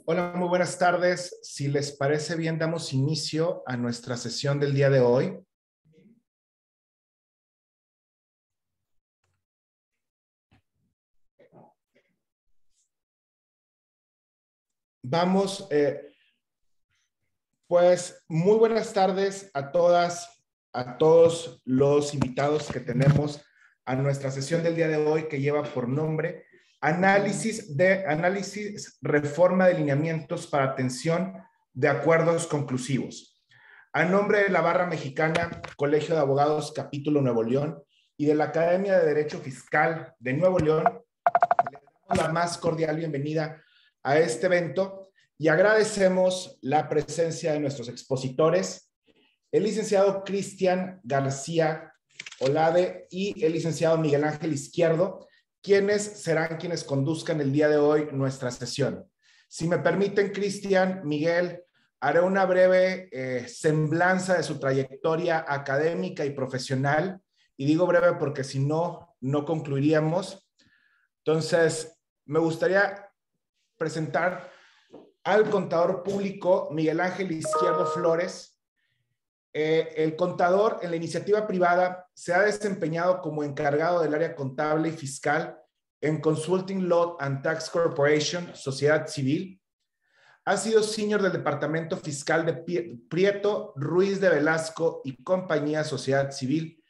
Hola, muy buenas tardes. Si les parece bien, damos inicio a nuestra sesión del día de hoy. Vamos, pues muy buenas tardes a todas, a todos los invitados que tenemos a nuestra sesión del día de hoy que lleva por nombre Análisis, Reforma de Lineamientos para Atención de Acuerdos Conclusivos. A nombre de la Barra Mexicana, Colegio de Abogados, Capítulo Nuevo León y de la Academia de Derecho Fiscal de Nuevo León, le damos la más cordial bienvenida a este evento y agradecemos la presencia de nuestros expositores, el licenciado Cristian García Olade y el licenciado Miguel Ángel Izquierdo, quienes serán quienes conduzcan el día de hoy nuestra sesión. Si me permiten, Cristian, Miguel, haré una breve semblanza de su trayectoria académica y profesional, y digo breve porque si no, no concluiríamos. Entonces, me gustaría presentar al contador público Miguel Ángel Izquierdo Flores. El contador en la iniciativa privada se ha desempeñado como encargado del área contable y fiscal en Consulting Law and Tax Corporation, Sociedad Civil. Ha sido senior del Departamento Fiscal de Prieto, Ruiz de Velasco y Compañía Sociedad Civil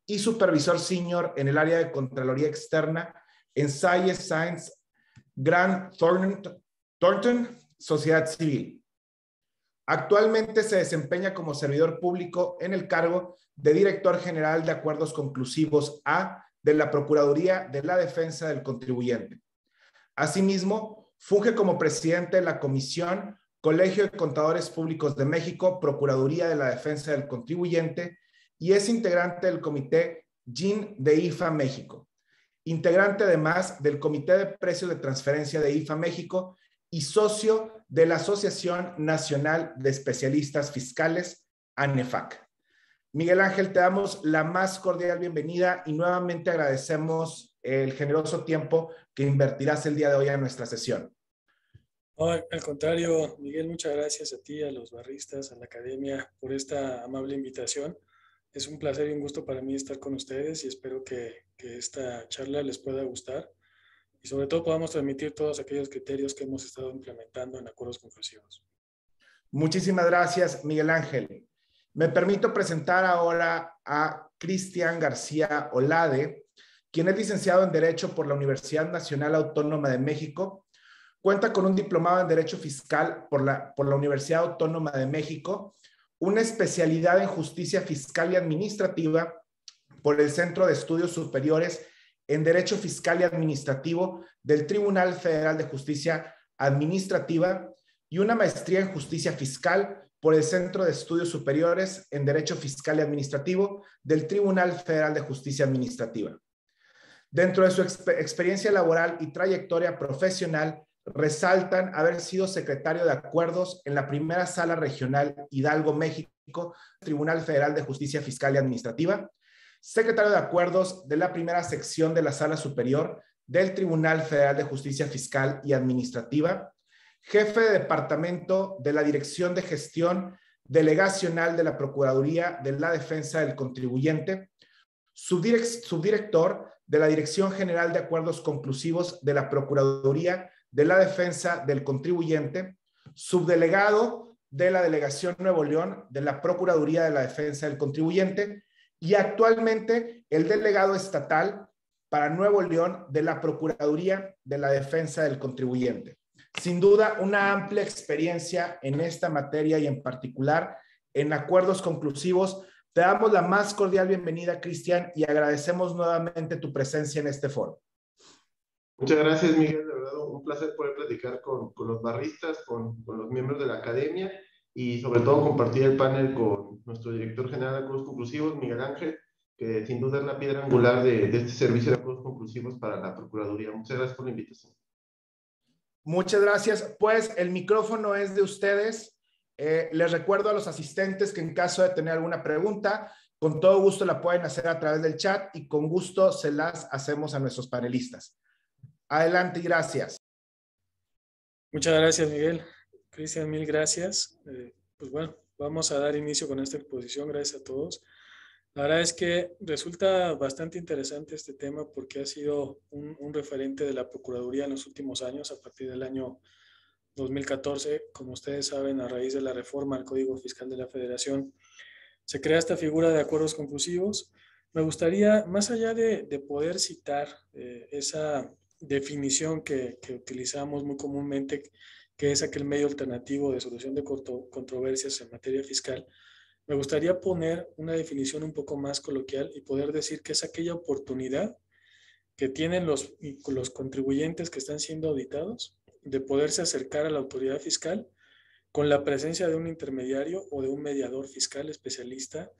y supervisor senior en el área de Contraloría Externa en Sayes Sainz Grant Thornton, Sociedad Civil. Actualmente se desempeña como servidor público en el cargo de Director General de Acuerdos Conclusivos A de la Procuraduría de la Defensa del Contribuyente. Asimismo, funge como presidente de la Comisión Colegio de Contadores Públicos de México, Procuraduría de la Defensa del Contribuyente, y es integrante del Comité GIN de IFA México. Integrante además del Comité de Precios de Transferencia de IFA México y socio de la Asociación Nacional de Especialistas Fiscales, ANEFAC. Miguel Ángel, te damos la más cordial bienvenida y nuevamente agradecemos el generoso tiempo que invertirás el día de hoy en nuestra sesión. No, al contrario, Miguel, muchas gracias a ti, a los barristas, a la academia por esta amable invitación. Es un placer y un gusto para mí estar con ustedes y espero que esta charla les pueda gustar y sobre todo podamos transmitir todos aquellos criterios que hemos estado implementando en acuerdos conclusivos. Muchísimas gracias, Miguel Ángel. Me permito presentar ahora a Cristian García Olade, quien es licenciado en Derecho por la Universidad Nacional Autónoma de México. Cuenta con un diplomado en Derecho Fiscal por la Universidad Autónoma de México, una especialidad en Justicia Fiscal y Administrativa por el Centro de Estudios Superiores en Derecho Fiscal y Administrativo del Tribunal Federal de Justicia Administrativa y una maestría en Justicia Fiscal por el Centro de Estudios Superiores en Derecho Fiscal y Administrativo del Tribunal Federal de Justicia Administrativa. Dentro de su experiencia laboral y trayectoria profesional, resaltan haber sido secretario de acuerdos en la primera Sala Regional Hidalgo, México, Tribunal Federal de Justicia Fiscal y Administrativa, secretario de acuerdos de la primera sección de la Sala Superior del Tribunal Federal de Justicia Fiscal y Administrativa, jefe de departamento de la Dirección de Gestión Delegacional de la Procuraduría de la Defensa del Contribuyente, subdirector de la Dirección General de Acuerdos Conclusivos de la Procuraduría de la Defensa del Contribuyente, subdelegado de la Delegación Nuevo León de la Procuraduría de la Defensa del Contribuyente y actualmente el delegado estatal para Nuevo León de la Procuraduría de la Defensa del Contribuyente. Sin duda, una amplia experiencia en esta materia y en particular en acuerdos conclusivos. Te damos la más cordial bienvenida, Cristian, y agradecemos nuevamente tu presencia en este foro. Muchas gracias, Miguel. De verdad, un placer poder platicar con los barristas, con los miembros de la academia y sobre todo compartir el panel con nuestro director general de acuerdos conclusivos, Miguel Ángel, que sin duda es la piedra angular de este servicio de acuerdos conclusivos para la Procuraduría. Muchas gracias por la invitación. Muchas gracias. Pues el micrófono es de ustedes. Les recuerdo a los asistentes que en caso de tener alguna pregunta, con todo gusto la pueden hacer a través del chat y con gusto se las hacemos a nuestros panelistas. Adelante y gracias. Muchas gracias, Miguel. Cristian, mil gracias. Pues bueno, vamos a dar inicio con esta exposición. Gracias a todos. La verdad es que resulta bastante interesante este tema porque ha sido un referente de la Procuraduría en los últimos años, a partir del año 2014. Como ustedes saben, a raíz de la reforma al Código Fiscal de la Federación, se crea esta figura de acuerdos conclusivos. Me gustaría, más allá de poder citar esa definición que utilizamos muy comúnmente, que es aquel medio alternativo de solución de controversias en materia fiscal, me gustaría poner una definición un poco más coloquial y poder decir que es aquella oportunidad que tienen los contribuyentes que están siendo auditados de poderse acercar a la autoridad fiscal con la presencia de un intermediario o de un mediador fiscal especialista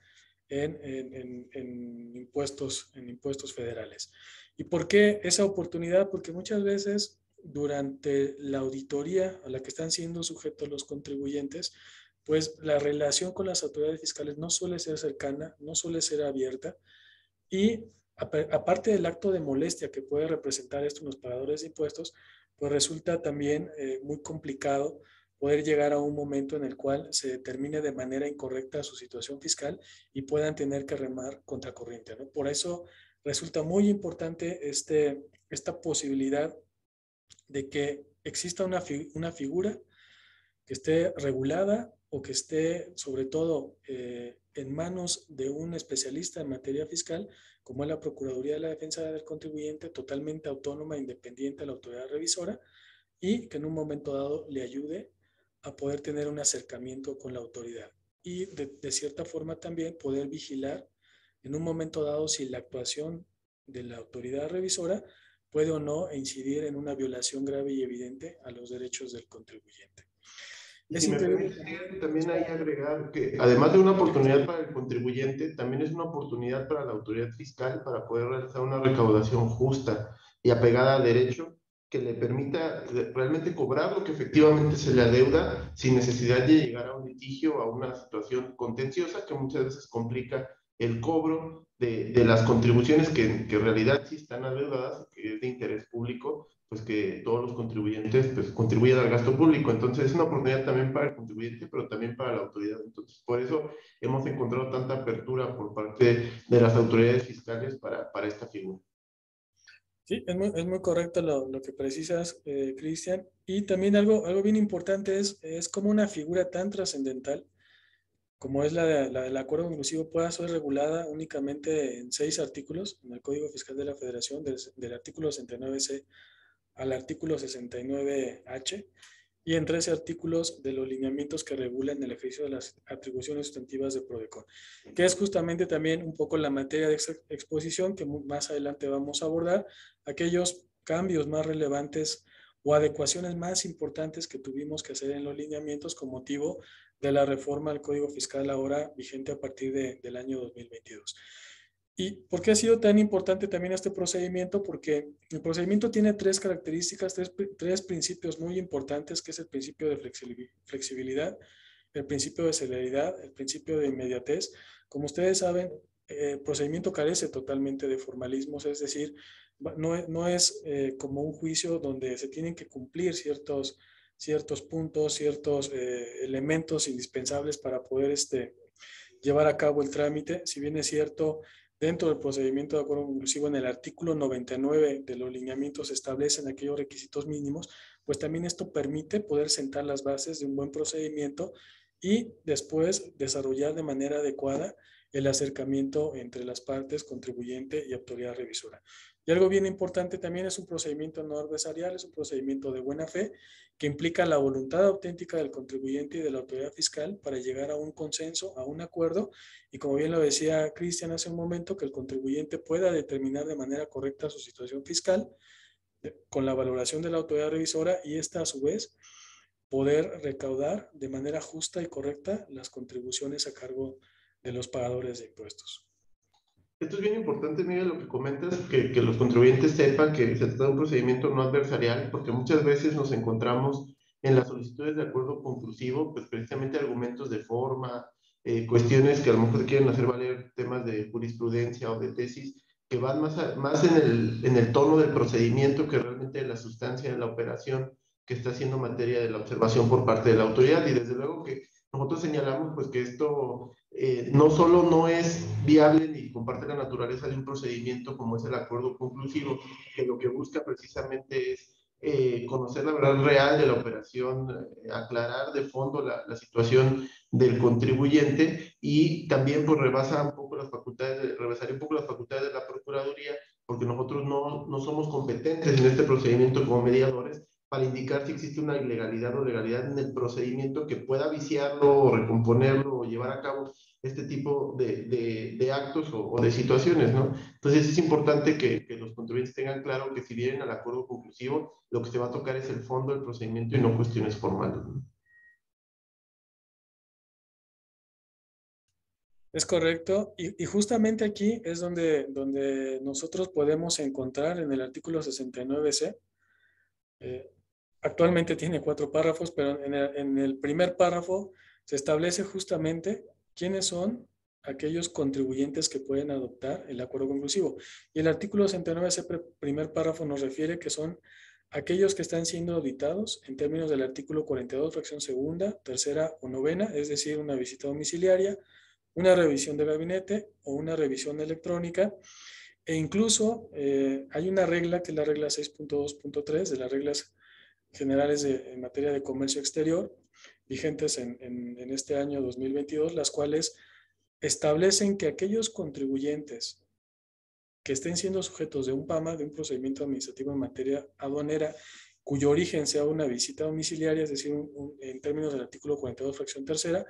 en impuestos federales. ¿Y por qué esa oportunidad? Porque muchas veces durante la auditoría a la que están siendo sujetos los contribuyentes, pues la relación con las autoridades fiscales no suele ser cercana, no suele ser abierta y aparte del acto de molestia que puede representar esto en los pagadores de impuestos, pues resulta también muy complicado poder llegar a un momento en el cual se determine de manera incorrecta su situación fiscal y puedan tener que remar contracorriente, ¿no? Por eso resulta muy importante esta posibilidad de que exista una figura que esté regulada o que esté sobre todo en manos de un especialista en materia fiscal, como es la Procuraduría de la Defensa del Contribuyente, totalmente autónoma e independiente de la autoridad revisora, y que en un momento dado le ayude a poder tener un acercamiento con la autoridad. Y de cierta forma también poder vigilar en un momento dado si la actuación de la autoridad revisora puede o no incidir en una violación grave y evidente a los derechos del contribuyente. Y si me permite también ahí agregar que además de una oportunidad para el contribuyente, también es una oportunidad para la autoridad fiscal para poder realizar una recaudación justa y apegada a derecho que le permita realmente cobrar lo que efectivamente se le adeuda sin necesidad de llegar a un litigio o a una situación contenciosa que muchas veces complica el cobro de las contribuciones que en realidad sí están adeudadas, que es de interés público, pues que todos los contribuyentes pues, contribuyan al gasto público. Entonces es una oportunidad también para el contribuyente, pero también para la autoridad. Entonces por eso hemos encontrado tanta apertura por parte de las autoridades fiscales para esta figura. Sí, es muy correcto lo que precisas, Cristian. Y también algo bien importante es como una figura tan trascendental como es la del acuerdo conclusivo pueda ser regulada únicamente en 6 artículos en el Código Fiscal de la Federación, del artículo 69C al artículo 69H, y en 13 artículos de los lineamientos que regulan el ejercicio de las atribuciones sustantivas de PRODECON, que es justamente también un poco la materia de exposición que más adelante vamos a abordar, aquellos cambios más relevantes o adecuaciones más importantes que tuvimos que hacer en los lineamientos con motivo de la reforma al Código Fiscal ahora vigente a partir del año 2022. ¿Y por qué ha sido tan importante también este procedimiento? Porque el procedimiento tiene 3 características, tres principios muy importantes, que es el principio de flexibilidad, el principio de celeridad, el principio de inmediatez. Como ustedes saben, el procedimiento carece totalmente de formalismos, es decir, no es como un juicio donde se tienen que cumplir ciertos puntos, ciertos elementos indispensables para poder llevar a cabo el trámite. Si bien es cierto, dentro del procedimiento de acuerdo conclusivo, en el artículo 99 de los lineamientos se establecen aquellos requisitos mínimos, pues también esto permite poder sentar las bases de un buen procedimiento y después desarrollar de manera adecuada el acercamiento entre las partes, contribuyente y autoridad revisora. Y algo bien importante también es un procedimiento no adversarial, es un procedimiento de buena fe que implica la voluntad auténtica del contribuyente y de la autoridad fiscal para llegar a un consenso, a un acuerdo, y como bien lo decía Cristian hace un momento, que el contribuyente pueda determinar de manera correcta su situación fiscal con la valoración de la autoridad revisora y esta a su vez poder recaudar de manera justa y correcta las contribuciones a cargo de los pagadores de impuestos. Esto es bien importante, Miguel, lo que comentas, que los contribuyentes sepan que se trata de un procedimiento no adversarial, porque muchas veces nos encontramos en las solicitudes de acuerdo conclusivo, pues precisamente argumentos de forma, cuestiones que a lo mejor quieren hacer valer temas de jurisprudencia o de tesis, que van más en el tono del procedimiento que realmente de la sustancia de la operación, que está siendo materia de la observación por parte de la autoridad. Y desde luego que nosotros señalamos pues que esto no solo no es viable ni comparte la naturaleza de un procedimiento como es el acuerdo conclusivo, que lo que busca precisamente es conocer la verdad real de la operación, aclarar de fondo la situación del contribuyente, y también pues rebasaría un poco las facultades de la Procuraduría, porque nosotros no somos competentes en este procedimiento como mediadores para indicar si existe una ilegalidad o legalidad en el procedimiento que pueda viciarlo o recomponerlo o llevar a cabo este tipo de actos o de situaciones, ¿no? Entonces es importante que los contribuyentes tengan claro que si vienen al acuerdo conclusivo, lo que se va a tocar es el fondo del procedimiento y no cuestiones formales, ¿no? Es correcto, y justamente aquí es donde nosotros podemos encontrar en el artículo 69C. Actualmente tiene 4 párrafos, pero en el primer párrafo se establece justamente quiénes son aquellos contribuyentes que pueden adoptar el acuerdo conclusivo. Y el artículo 69, ese primer párrafo nos refiere que son aquellos que están siendo auditados en términos del artículo 42, fracción segunda, tercera o novena, es decir, una visita domiciliaria, una revisión de gabinete o una revisión electrónica. E incluso hay una regla que es la regla 6.2.3 de las reglas generales en materia de comercio exterior, vigentes en este año 2022, las cuales establecen que aquellos contribuyentes que estén siendo sujetos de un PAMA, de un procedimiento administrativo en materia aduanera, cuyo origen sea una visita domiciliaria, es decir, en términos del artículo 42, fracción tercera,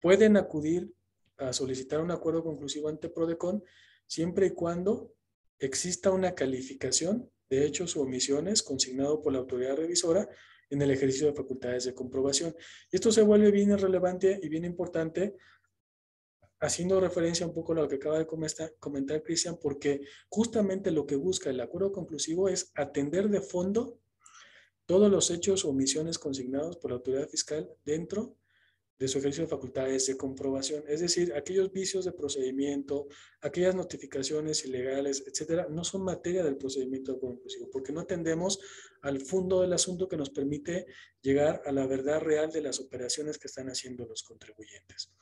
pueden acudir a solicitar un acuerdo conclusivo ante PRODECON siempre y cuando exista una calificación de hechos o omisiones consignado por la autoridad revisora en el ejercicio de facultades de comprobación. Y esto se vuelve bien relevante y bien importante, haciendo referencia un poco a lo que acaba de comentar Cristian, porque justamente lo que busca el acuerdo conclusivo es atender de fondo todos los hechos o omisiones consignados por la autoridad fiscal dentro de su ejercicio de facultades de comprobación. Es decir, aquellos vicios de procedimiento, aquellas notificaciones ilegales, etcétera, no son materia del procedimiento conclusivo, porque no atendemos al fondo del asunto que nos permite llegar a la verdad real de las operaciones que están haciendo los contribuyentes.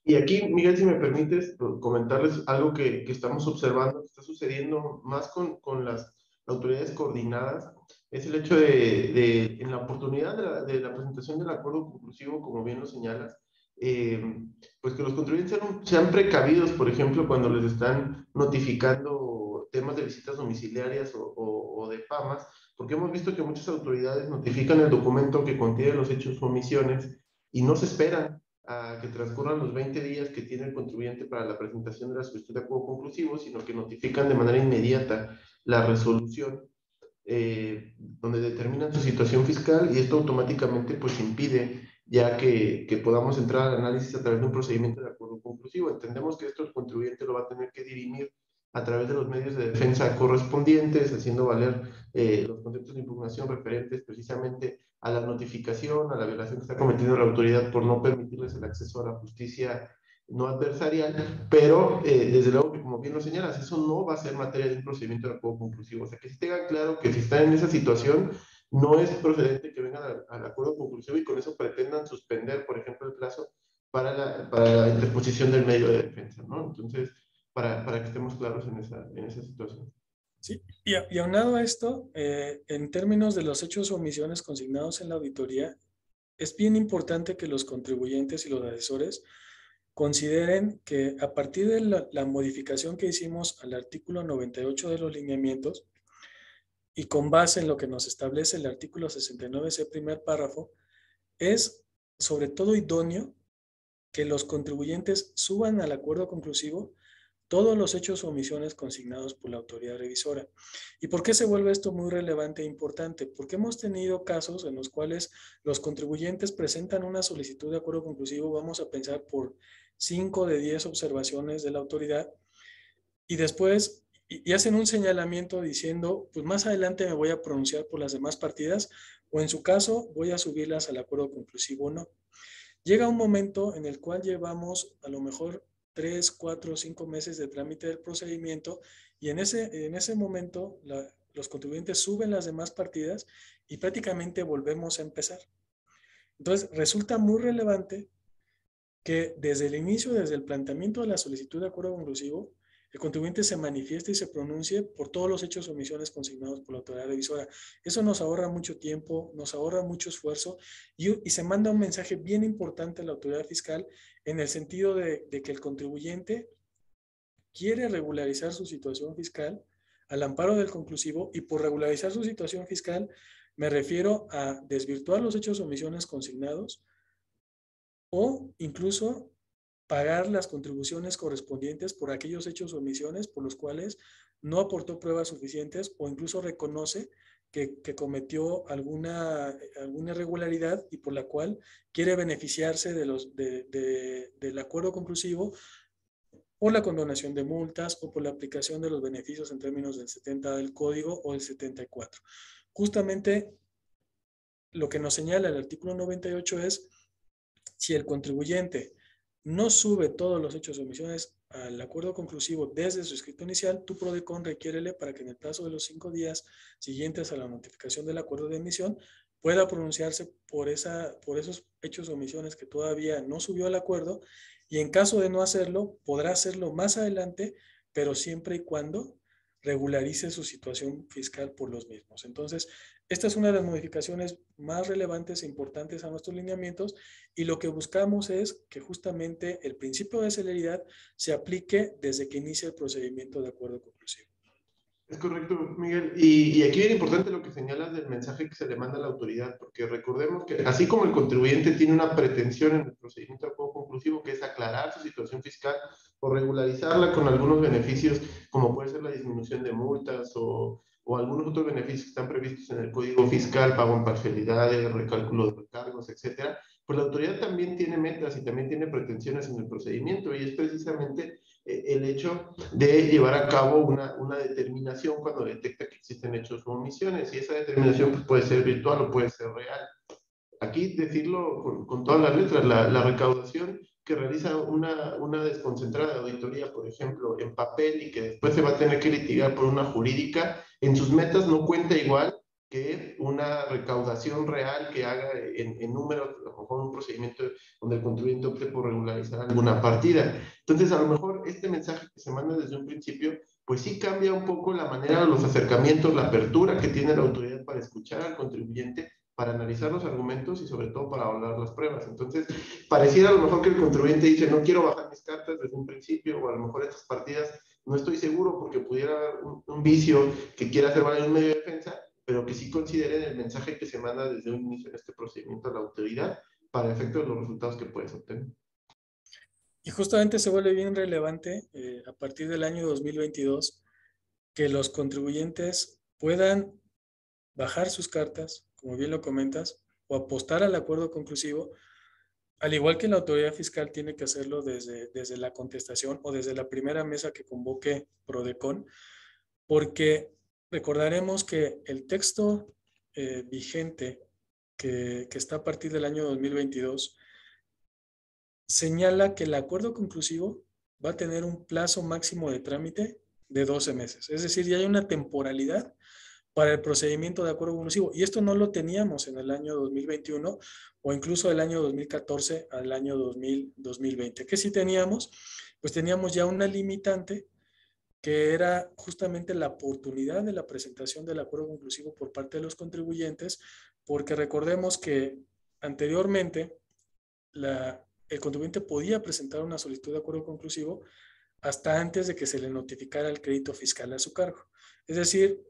Y aquí, Miguel, si me permites comentarles algo que estamos observando, que está sucediendo más con las autoridades coordinadas, es el hecho en la oportunidad de la presentación del acuerdo conclusivo, como bien lo señalas, pues que los contribuyentes sean precavidos, por ejemplo, cuando les están notificando temas de visitas domiciliarias o de PAMAS, porque hemos visto que muchas autoridades notifican el documento que contiene los hechos o omisiones y no se esperan a que transcurran los 20 días que tiene el contribuyente para la presentación de la solicitud de acuerdo conclusivo, sino que notifican de manera inmediata la resolución donde determinan su situación fiscal, y esto automáticamente pues impide ya que podamos entrar al análisis a través de un procedimiento de acuerdo conclusivo. Entendemos que esto el contribuyente lo va a tener que dirimir a través de los medios de defensa correspondientes, haciendo valer los conceptos de impugnación referentes precisamente a la notificación, a la violación que está cometiendo la autoridad por no permitirles el acceso a la justicia no adversarial, pero desde luego que, como bien lo señalas, eso no va a ser materia de un procedimiento de acuerdo conclusivo. O sea, que se tenga claro que si están en esa situación, no es procedente que vengan al acuerdo conclusivo y con eso pretendan suspender, por ejemplo, el plazo para la interposición del medio de defensa, ¿no? Entonces, para que estemos claros en esa situación. Sí, y aunado a esto, en términos de los hechos o omisiones consignados en la auditoría, es bien importante que los contribuyentes y los asesores consideren que a partir de la modificación que hicimos al artículo 98 de los lineamientos y con base en lo que nos establece el artículo 69, ese primer párrafo, es sobre todo idóneo que los contribuyentes suban al acuerdo conclusivo todos los hechos o omisiones consignados por la autoridad revisora. ¿Y por qué se vuelve esto muy relevante e importante? Porque hemos tenido casos en los cuales los contribuyentes presentan una solicitud de acuerdo conclusivo, vamos a pensar por 5 de 10 observaciones de la autoridad, y después y hacen un señalamiento diciendo, pues más adelante me voy a pronunciar por las demás partidas, o en su caso voy a subirlas al acuerdo conclusivo o no. Llega un momento en el cual llevamos a lo mejor 3, 4, 5 meses de trámite del procedimiento, y en ese momento los contribuyentes suben las demás partidas y prácticamente volvemos a empezar. Entonces, resulta muy relevante que desde el inicio, desde el planteamiento de la solicitud de acuerdo conclusivo, el contribuyente se manifieste y se pronuncie por todos los hechos o omisiones consignados por la autoridad revisora. Eso nos ahorra mucho tiempo, nos ahorra mucho esfuerzo y se manda un mensaje bien importante a la autoridad fiscal en el sentido de que el contribuyente quiere regularizar su situación fiscal al amparo del conclusivo, y por regularizar su situación fiscal me refiero a desvirtuar los hechos o omisiones consignados o incluso pagar las contribuciones correspondientes por aquellos hechos o omisiones por los cuales no aportó pruebas suficientes o incluso reconoce que cometió alguna irregularidad y por la cual quiere beneficiarse del acuerdo conclusivo o la condonación de multas o por la aplicación de los beneficios en términos del 70 del Código o del 74. Justamente lo que nos señala el artículo 98 es si el contribuyente no sube todos los hechos o omisiones al acuerdo conclusivo desde su escrito inicial, tu PRODECON requiérele para que en el plazo de los 5 días siguientes a la notificación del acuerdo de emisión pueda pronunciarse por esos hechos o omisiones que todavía no subió al acuerdo, y en caso de no hacerlo, podrá hacerlo más adelante, pero siempre y cuando regularice su situación fiscal por los mismos. Entonces, esta es una de las modificaciones más relevantes e importantes a nuestros lineamientos, y lo que buscamos es que justamente el principio de celeridad se aplique desde que inicia el procedimiento de acuerdo conclusivo. Es correcto, Miguel. Y aquí viene importante lo que señalas del mensaje que se le manda a la autoridad, porque recordemos que así como el contribuyente tiene una pretensión en el procedimiento de acuerdo conclusivo, que es aclarar su situación fiscal o regularizarla con algunos beneficios, como puede ser la disminución de multas o algunos otros beneficios que están previstos en el Código Fiscal, pago en parcialidades, recálculo de recargos, etcétera, pues la autoridad también tiene metas y también tiene pretensiones en el procedimiento, y es precisamente el hecho de llevar a cabo una determinación cuando detecta que existen hechos o omisiones, y esa determinación pues, puede ser virtual o puede ser real. Aquí decirlo con todas las letras, la recaudación que realiza una desconcentrada auditoría, por ejemplo, en papel, y que después se va a tener que litigar por una jurídica, en sus metas no cuenta igual que una recaudación real que haga en números, a lo mejor un procedimiento donde el contribuyente opte por regularizar alguna partida. Entonces, a lo mejor este mensaje que se manda desde un principio, pues sí cambia un poco la manera de los acercamientos, la apertura que tiene la autoridad para escuchar al contribuyente, para analizar los argumentos y sobre todo para valorar las pruebas. Entonces, pareciera a lo mejor que el contribuyente dice, no quiero bajar mis cartas desde un principio, o a lo mejor estas partidas no estoy seguro porque pudiera haber un vicio que quiera hacer valer un medio de defensa, pero que sí consideren el mensaje que se manda desde un inicio en este procedimiento a la autoridad para efecto de los resultados que puedes obtener. Y justamente se vuelve bien relevante a partir del año 2022 que los contribuyentes puedan bajar sus cartas, como bien lo comentas, o apostar al acuerdo conclusivo, al igual que la autoridad fiscal tiene que hacerlo desde la contestación o desde la primera mesa que convoque PRODECON, porque recordaremos que el texto vigente que está a partir del año 2022 señala que el acuerdo conclusivo va a tener un plazo máximo de trámite de 12 meses. Es decir, ya hay una temporalidad para el procedimiento de acuerdo conclusivo. Y esto no lo teníamos en el año 2021 o incluso del año 2014 al año 2020. ¿Qué sí teníamos? Pues teníamos ya una limitante que era justamente la oportunidad de la presentación del acuerdo conclusivo por parte de los contribuyentes, porque recordemos que anteriormente el contribuyente podía presentar una solicitud de acuerdo conclusivo hasta antes de que se le notificara el crédito fiscal a su cargo. Es decir,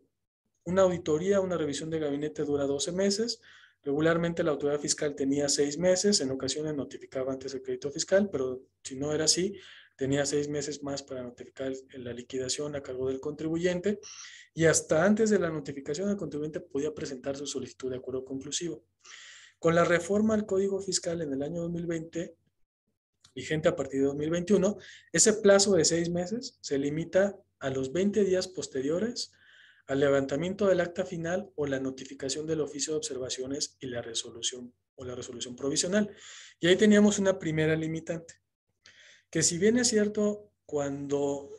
una auditoría, una revisión de gabinete dura 12 meses. Regularmente la autoridad fiscal tenía 6 meses, en ocasiones notificaba antes el crédito fiscal, pero si no era así, tenía 6 meses más para notificar la liquidación a cargo del contribuyente, y hasta antes de la notificación el contribuyente podía presentar su solicitud de acuerdo conclusivo. Con la reforma al Código Fiscal en el año 2020, vigente a partir de 2021, ese plazo de 6 meses se limita a los 20 días posteriores al levantamiento del acta final o la notificación del oficio de observaciones y la resolución provisional. Y ahí teníamos una primera limitante, que si bien es cierto, cuando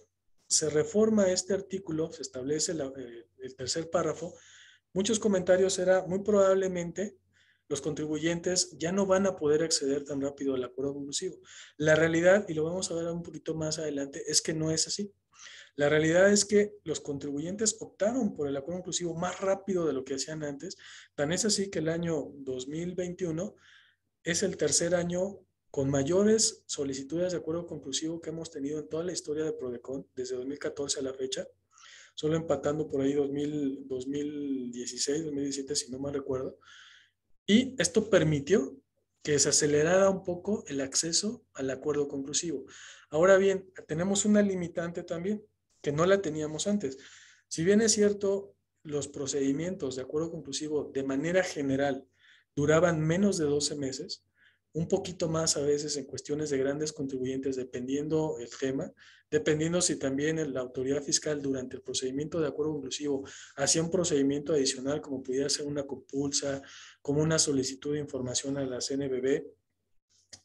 se reforma este artículo, se establece el tercer párrafo, muchos comentarios era muy probablemente los contribuyentes ya no van a poder acceder tan rápido al acuerdo conclusivo. La realidad, y lo vamos a ver un poquito más adelante, es que no es así. La realidad es que los contribuyentes optaron por el acuerdo conclusivo más rápido de lo que hacían antes. Tan es así que el año 2021 es el tercer año con mayores solicitudes de acuerdo conclusivo que hemos tenido en toda la historia de Prodecon, desde 2014 a la fecha, solo empatando por ahí 2016, 2017, si no mal recuerdo. Y esto permitió que se acelerara un poco el acceso al acuerdo conclusivo. Ahora bien, tenemos una limitante también, que no la teníamos antes. Si bien es cierto, los procedimientos de acuerdo conclusivo de manera general duraban menos de 12 meses, un poquito más a veces en cuestiones de grandes contribuyentes, dependiendo el tema, dependiendo si también la autoridad fiscal durante el procedimiento de acuerdo conclusivo hacía un procedimiento adicional, como pudiera ser una compulsa, como una solicitud de información a la CNBB,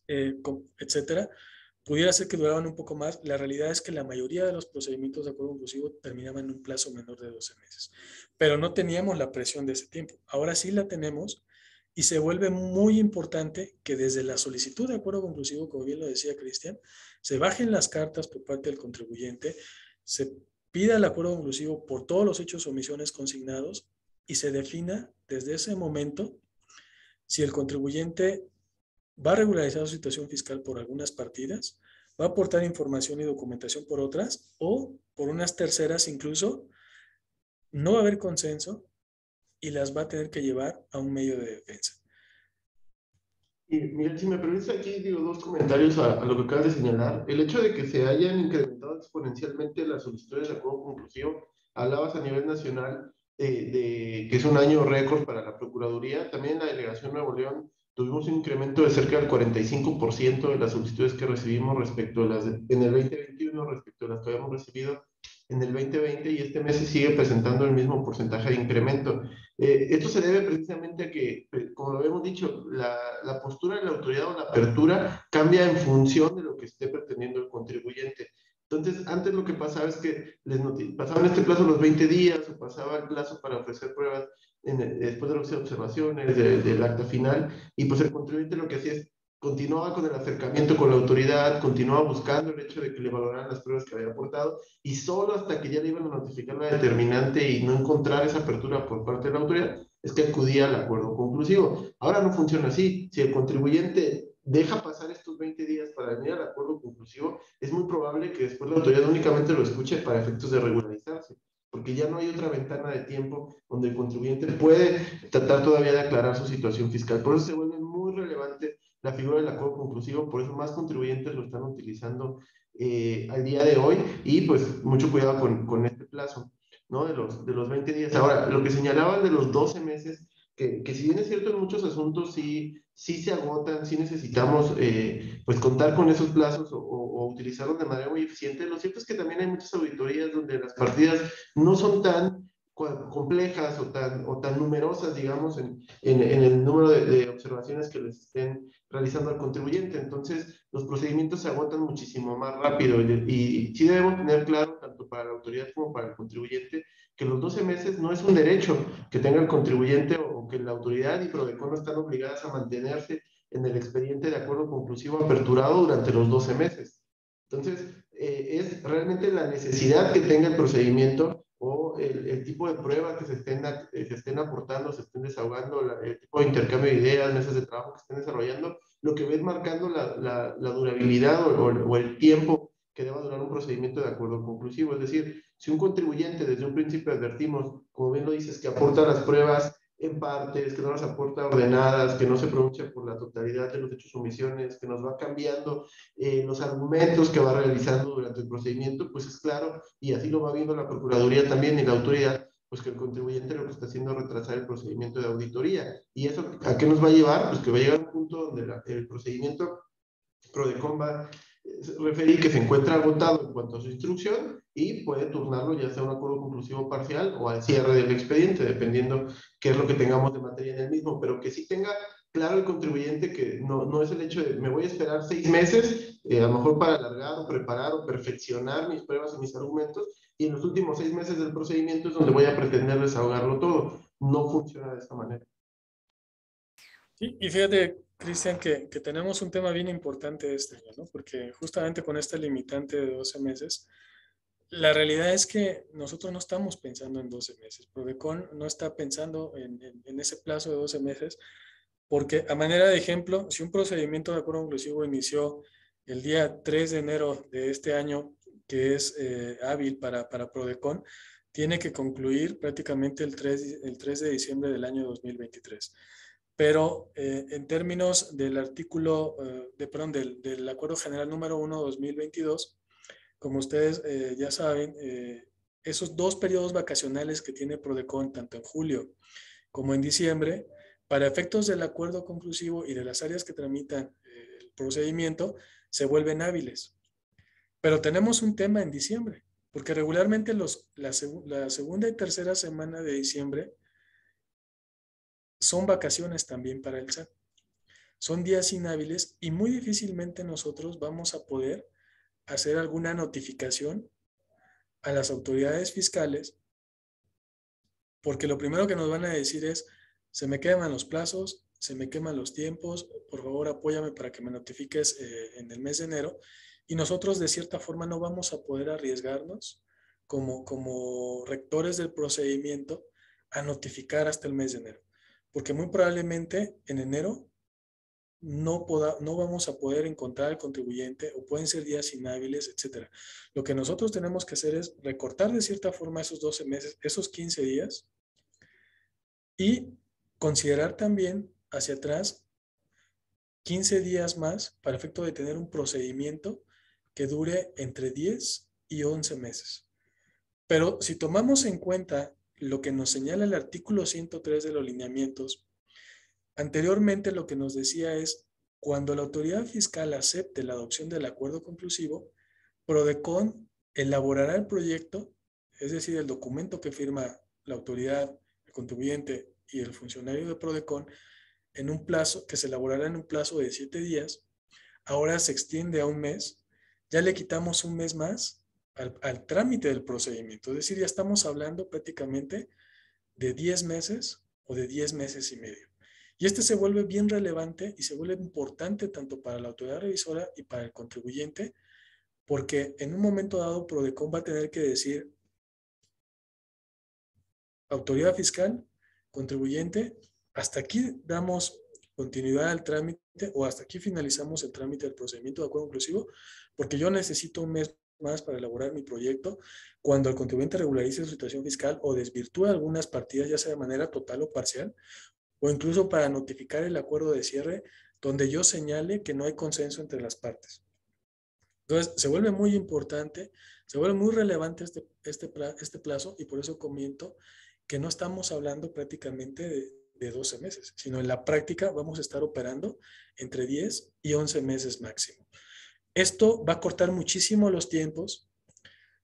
etcétera, pudiera ser que duraban un poco más. La realidad es que la mayoría de los procedimientos de acuerdo conclusivo terminaban en un plazo menor de 12 meses. Pero no teníamos la presión de ese tiempo. Ahora sí la tenemos y se vuelve muy importante que desde la solicitud de acuerdo conclusivo, como bien lo decía Cristian, se bajen las cartas por parte del contribuyente, se pida el acuerdo conclusivo por todos los hechos o omisiones consignados y se defina desde ese momento si el contribuyente va a regularizar su situación fiscal por algunas partidas, va a aportar información y documentación por otras, o por unas terceras incluso, no va a haber consenso y las va a tener que llevar a un medio de defensa. Y Miguel, si me permites aquí, digo dos comentarios a lo que acabas de señalar. El hecho de que se hayan incrementado exponencialmente las solicitudes de acuerdo conclusivo, hablabas a nivel nacional de que es un año récord para la Procuraduría. También en la Delegación Nuevo León tuvimos un incremento de cerca del 45% de las solicitudes que recibimos respecto a las en el 2021 respecto a las que habíamos recibido en el 2020, y este mes se sigue presentando el mismo porcentaje de incremento. Esto se debe precisamente a que, como lo habíamos dicho, la postura de la autoridad o la apertura cambia en función de lo que esté pretendiendo el contribuyente. Entonces, antes lo que pasaba es que pasaban este plazo los 20 días o pasaba el plazo para ofrecer pruebas después de las observaciones del acta final, y pues el contribuyente lo que hacía es continuaba con el acercamiento con la autoridad, continuaba buscando el hecho de que le valoraran las pruebas que había aportado, y solo hasta que ya le iban a notificar la determinante y no encontrar esa apertura por parte de la autoridad, es que acudía al acuerdo conclusivo. Ahora no funciona así. Si el contribuyente deja pasar estos 20 días para venir al acuerdo conclusivo, es muy probable que después la autoridad únicamente lo escuche para efectos de regularizarse, porque ya no hay otra ventana de tiempo donde el contribuyente puede tratar todavía de aclarar su situación fiscal. Por eso se vuelve muy relevante la figura del acuerdo conclusivo, por eso más contribuyentes lo están utilizando al día de hoy, y pues mucho cuidado con este plazo, ¿no? De los 20 días. Ahora, lo que señalaban de los 12 meses, que si bien es cierto en muchos asuntos sí se agotan, sí necesitamos pues contar con esos plazos o utilizarlos de manera muy eficiente. Lo cierto es que también hay muchas auditorías donde las partidas no son tan complejas o tan numerosas, digamos, en el número de observaciones que les estén realizando al contribuyente. Entonces, los procedimientos se agotan muchísimo más rápido, y sí debemos tener claro, tanto para la autoridad como para el contribuyente, que los 12 meses no es un derecho que tenga el contribuyente, o que la autoridad y Prodecon no están obligadas a mantenerse en el expediente de acuerdo conclusivo aperturado durante los 12 meses. Entonces, es realmente la necesidad que tenga el procedimiento o el tipo de pruebas que se estén aportando, se estén desahogando, el tipo de intercambio de ideas, mesas de trabajo que estén desarrollando, lo que ves marcando la durabilidad o el tiempo que deba durar un procedimiento de acuerdo conclusivo. Es decir, si un contribuyente desde un principio advertimos, como bien lo dices, que aporta las pruebas en partes, que no las aporta ordenadas, que no se pronuncia por la totalidad de los hechos o omisiones, que nos va cambiando los argumentos que va realizando durante el procedimiento, pues es claro, y así lo va viendo la Procuraduría también y la autoridad, pues que el contribuyente lo que está haciendo es retrasar el procedimiento de auditoría. ¿Y eso a qué nos va a llevar? Pues que va a llegar a un punto donde el procedimiento Prodecon va a referir que se encuentra agotado en cuanto a su instrucción, y puede turnarlo ya sea a un acuerdo conclusivo parcial o al cierre del expediente, dependiendo qué es lo que tengamos de materia en el mismo, pero que sí tenga claro el contribuyente que no es el hecho de me voy a esperar 6 meses, a lo mejor para alargar o preparar o perfeccionar mis pruebas y mis argumentos, y en los últimos 6 meses del procedimiento es donde voy a pretender desahogarlo todo. no funciona de esta manera. Y fíjate, Cristian, que tenemos un tema bien importante este año, ¿no? Porque justamente con esta limitante de 12 meses, la realidad es que nosotros no estamos pensando en 12 meses. Prodecon no está pensando en ese plazo de 12 meses, porque a manera de ejemplo, si un procedimiento de acuerdo conclusivo inició el día 3 de enero de este año, que es hábil para Prodecon, tiene que concluir prácticamente el 3 de diciembre del año 2023. Pero en términos del artículo, perdón, del Acuerdo General número 1 2022, como ustedes ya saben, esos 2 periodos vacacionales que tiene Prodecon, tanto en julio como en diciembre, para efectos del acuerdo conclusivo y de las áreas que tramitan el procedimiento, se vuelven hábiles. Pero tenemos un tema en diciembre, porque regularmente la segunda y tercera semana de diciembre son vacaciones también para el SAT. Son días inhábiles y muy difícilmente nosotros vamos a poder hacer alguna notificación a las autoridades fiscales, porque lo primero que nos van a decir es, se me queman los plazos, se me queman los tiempos, por favor apóyame para que me notifiques en el mes de enero, y nosotros de cierta forma no vamos a poder arriesgarnos como rectores del procedimiento a notificar hasta el mes de enero, porque muy probablemente en enero no vamos a poder encontrar al contribuyente o pueden ser días inhábiles, etcétera. Lo que nosotros tenemos que hacer es recortar de cierta forma esos 12 meses, esos 15 días y considerar también hacia atrás 15 días más para efecto de tener un procedimiento que dure entre 10 y 11 meses. Pero si tomamos en cuenta lo que nos señala el artículo 103 de los lineamientos, anteriormente lo que nos decía es, cuando la autoridad fiscal acepte la adopción del acuerdo conclusivo, Prodecon elaborará el proyecto, es decir, el documento que firma la autoridad, el contribuyente y el funcionario de Prodecon, en un plazo, que se elaborará en un plazo de 7 días, ahora se extiende a un mes, ya le quitamos un mes más al trámite del procedimiento, es decir, ya estamos hablando prácticamente de 10 meses o de 10 meses y medio. Y este se vuelve bien relevante y se vuelve importante tanto para la autoridad revisora y para el contribuyente, porque en un momento dado Prodecon va a tener que decir, autoridad fiscal, contribuyente, hasta aquí damos continuidad al trámite o hasta aquí finalizamos el trámite del procedimiento de acuerdo inclusivo, porque yo necesito un mes más para elaborar mi proyecto. Cuando el contribuyente regularice su situación fiscal o desvirtúe algunas partidas, ya sea de manera total o parcial, o incluso para notificar el acuerdo de cierre donde yo señale que no hay consenso entre las partes. Entonces, se vuelve muy importante, se vuelve muy relevante este plazo y por eso comento que no estamos hablando prácticamente de 12 meses, sino en la práctica vamos a estar operando entre 10 y 11 meses máximo. Esto va a cortar muchísimo los tiempos,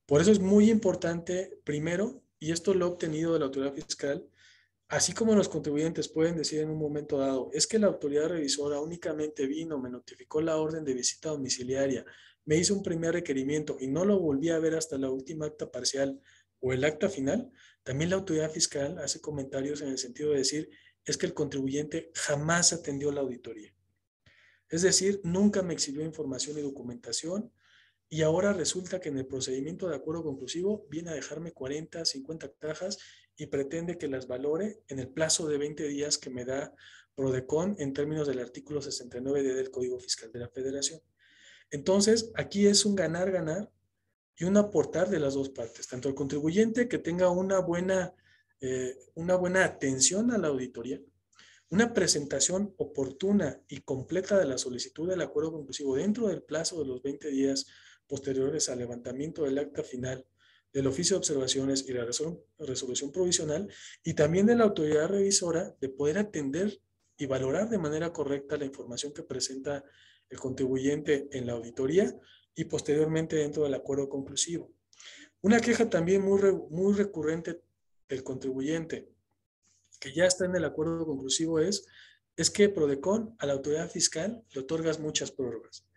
por eso es muy importante, primero, y esto lo he obtenido de la autoridad fiscal, así como los contribuyentes pueden decir en un momento dado, es que la autoridad revisora únicamente vino, me notificó la orden de visita domiciliaria, me hizo un primer requerimiento y no lo volví a ver hasta la última acta parcial o el acta final, también la autoridad fiscal hace comentarios en el sentido de decir, es que el contribuyente jamás atendió la auditoría. Es decir, nunca me exhibió información y documentación, y ahora resulta que en el procedimiento de acuerdo conclusivo viene a dejarme 40, 50 cajas y pretende que las valore en el plazo de 20 días que me da Prodecon en términos del artículo 69D del Código Fiscal de la Federación. Entonces, aquí es un ganar-ganar y un aportar de las dos partes. Tanto el contribuyente que tenga una buena atención a la auditoría, una presentación oportuna y completa de la solicitud del acuerdo conclusivo dentro del plazo de los 20 días posteriores al levantamiento del acta final, del oficio de observaciones y la resolución provisional, y también de la autoridad revisora de poder atender y valorar de manera correcta la información que presenta el contribuyente en la auditoría y posteriormente dentro del acuerdo conclusivo. Una queja también muy recurrente del contribuyente que ya está en el acuerdo conclusivo es que Prodecon a la autoridad fiscal le otorgas muchas prórrogas.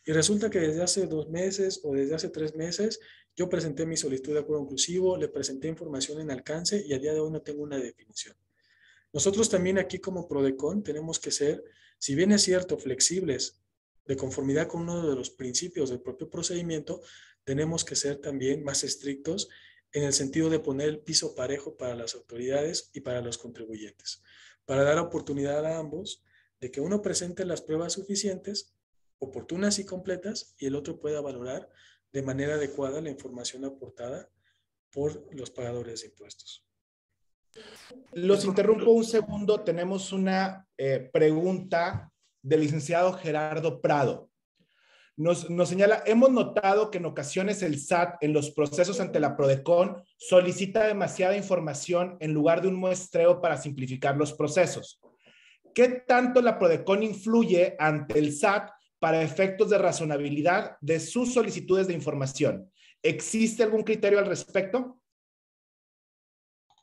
Y resulta que desde hace 2 meses o desde hace 3 meses yo presenté mi solicitud de acuerdo conclusivo, le presenté información en alcance y a día de hoy no tengo una definición. Nosotros también aquí como Prodecon tenemos que ser, si bien es cierto, flexibles, de conformidad con uno de los principios del propio procedimiento, tenemos que ser también más estrictos en el sentido de poner el piso parejo para las autoridades y para los contribuyentes, para dar oportunidad a ambos de que uno presente las pruebas suficientes, oportunas y completas, y el otro pueda valorar de manera adecuada la información aportada por los pagadores de impuestos. Los interrumpo un segundo. Tenemos una pregunta del licenciado Gerardo Prado. Nos señala, hemos notado que en ocasiones el SAT en los procesos ante la Prodecon solicita demasiada información en lugar de un muestreo para simplificar los procesos. ¿Qué tanto la Prodecon influye ante el SAT para efectos de razonabilidad de sus solicitudes de información? ¿Existe algún criterio al respecto?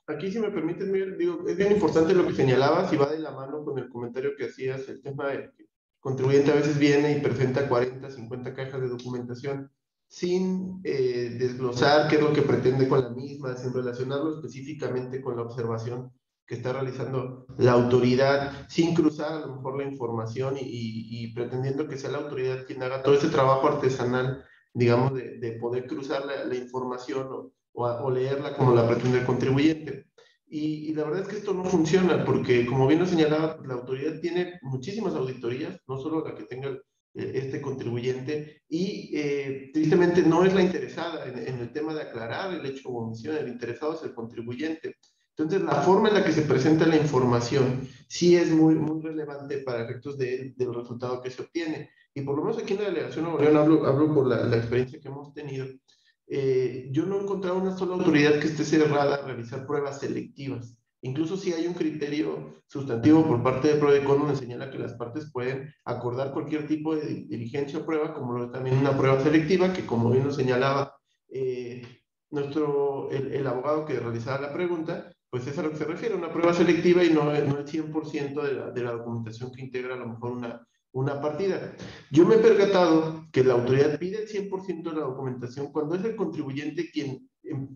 Aquí, si me permites, Miguel, digo, es bien importante lo que señalabas y va de la mano con el comentario que hacías, el tema de que el contribuyente a veces viene y presenta 40, 50 cajas de documentación sin desglosar qué es lo que pretende con la misma, sin relacionarlo específicamente con la observación que está realizando la autoridad, sin cruzar a lo mejor la información y pretendiendo que sea la autoridad quien haga todo ese trabajo artesanal, digamos, de poder cruzar la información o leerla como la pretende el contribuyente. Y la verdad es que esto no funciona porque, como bien lo señalaba, la autoridad tiene muchísimas auditorías, no solo la que tenga este contribuyente, y tristemente no es la interesada en el tema de aclarar el hecho o omisión, el interesado es el contribuyente. Entonces, la forma en la que se presenta la información sí es muy, muy relevante para efectos del resultado que se obtiene. Y por lo menos aquí en la Delegación Nuevo León, hablo por la experiencia que hemos tenido, yo no he encontrado una sola autoridad que esté cerrada a realizar pruebas selectivas. Incluso si hay un criterio sustantivo por parte de Prodecon donde señala que las partes pueden acordar cualquier tipo de diligencia o prueba, como lo es también una prueba selectiva, que como bien lo señalaba el abogado que realizaba la pregunta, pues es a lo que se refiere, una prueba selectiva y no el 100% de la documentación que integra a lo mejor una partida. Yo me he percatado que la autoridad pide el 100% de la documentación cuando es el contribuyente quien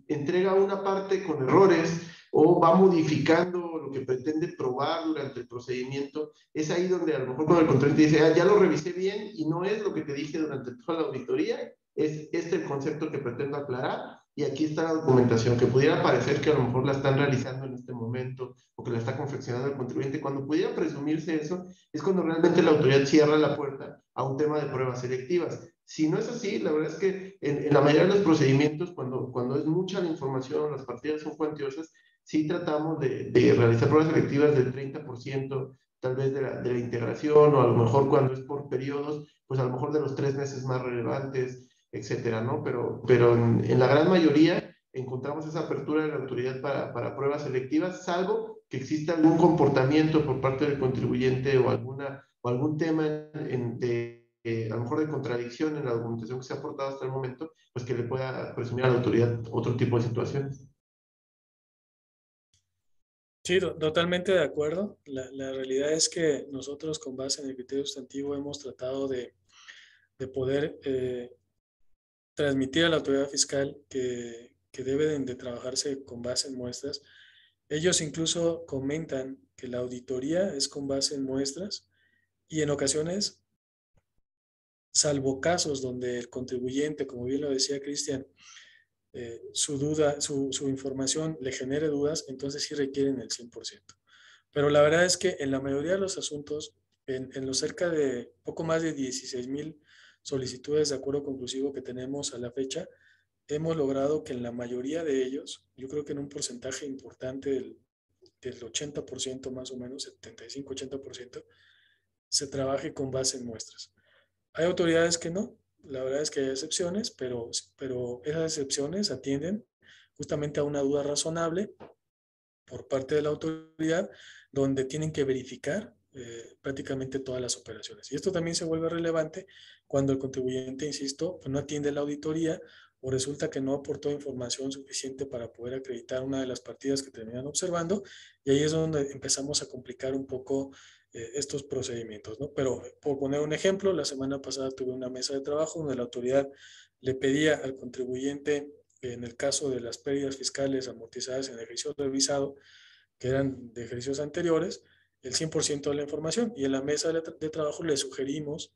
entrega una parte con errores o va modificando lo que pretende probar durante el procedimiento. Es ahí donde a lo mejor cuando el contribuyente dice, ya lo revisé bien y no es lo que te dije durante toda la auditoría, es este el concepto que pretendo aclarar y aquí está la documentación, que pudiera parecer que a lo mejor la están realizando en este momento o que la está confeccionando el contribuyente. Cuando pudiera presumirse eso, es cuando realmente la autoridad cierra la puerta a un tema de pruebas selectivas. Si no es así, la verdad es que en la mayoría de los procedimientos, cuando es mucha la información, las partidas son cuantiosas, sí tratamos de realizar pruebas selectivas del 30%, tal vez de la integración, o a lo mejor cuando es por periodos, pues a lo mejor de los 3 meses más relevantes, etcétera, ¿no? Pero en la gran mayoría encontramos esa apertura de la autoridad para pruebas selectivas, salvo que exista algún comportamiento por parte del contribuyente o algún tema a lo mejor de contradicción en la documentación que se ha aportado hasta el momento, pues que le pueda presumir a la autoridad otro tipo de situaciones. Sí, totalmente de acuerdo. La realidad es que nosotros, con base en el criterio sustantivo, hemos tratado de poder transmitir a la autoridad fiscal que deben de trabajarse con base en muestras. Ellos incluso comentan que la auditoría es con base en muestras y en ocasiones, salvo casos donde el contribuyente, como bien lo decía Cristian, su información le genere dudas, entonces sí requieren el 100%. Pero la verdad es que en la mayoría de los asuntos, en los cerca de poco más de 16,000 solicitudes de acuerdo conclusivo que tenemos a la fecha, hemos logrado que en la mayoría de ellos, yo creo que en un porcentaje importante del 80% más o menos, 75-80%, se trabaje con base en muestras. Hay autoridades que no, la verdad es que hay excepciones, pero esas excepciones atienden justamente a una duda razonable por parte de la autoridad, donde tienen que verificar prácticamente todas las operaciones. Y esto también se vuelve relevante cuando el contribuyente, insisto, pues no atiende la auditoría o resulta que no aportó información suficiente para poder acreditar una de las partidas que terminan observando, y ahí es donde empezamos a complicar un poco estos procedimientos, ¿no? Pero por poner un ejemplo, la semana pasada tuve una mesa de trabajo donde la autoridad le pedía al contribuyente, en el caso de las pérdidas fiscales amortizadas en ejercicio revisado, que eran de ejercicios anteriores, el 100% de la información. Y en la mesa de trabajo le sugerimos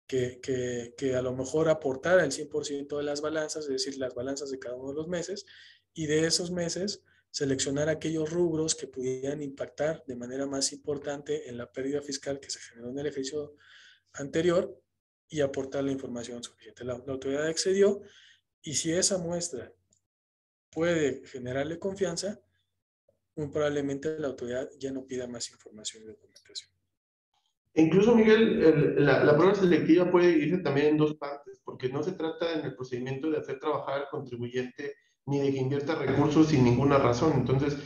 que a lo mejor aportara el 100% de las balanzas, es decir, las balanzas de cada uno de los meses, y de esos meses seleccionar aquellos rubros que pudieran impactar de manera más importante en la pérdida fiscal que se generó en el ejercicio anterior y aportar la información suficiente. La autoridad accedió, y si esa muestra puede generarle confianza, muy probablemente la autoridad ya no pida más información y documentación. Incluso, Miguel, la prueba selectiva puede dividirse también en dos partes, porque no se trata en el procedimiento de hacer trabajar al contribuyente ni de que invierta recursos sin ninguna razón. Entonces,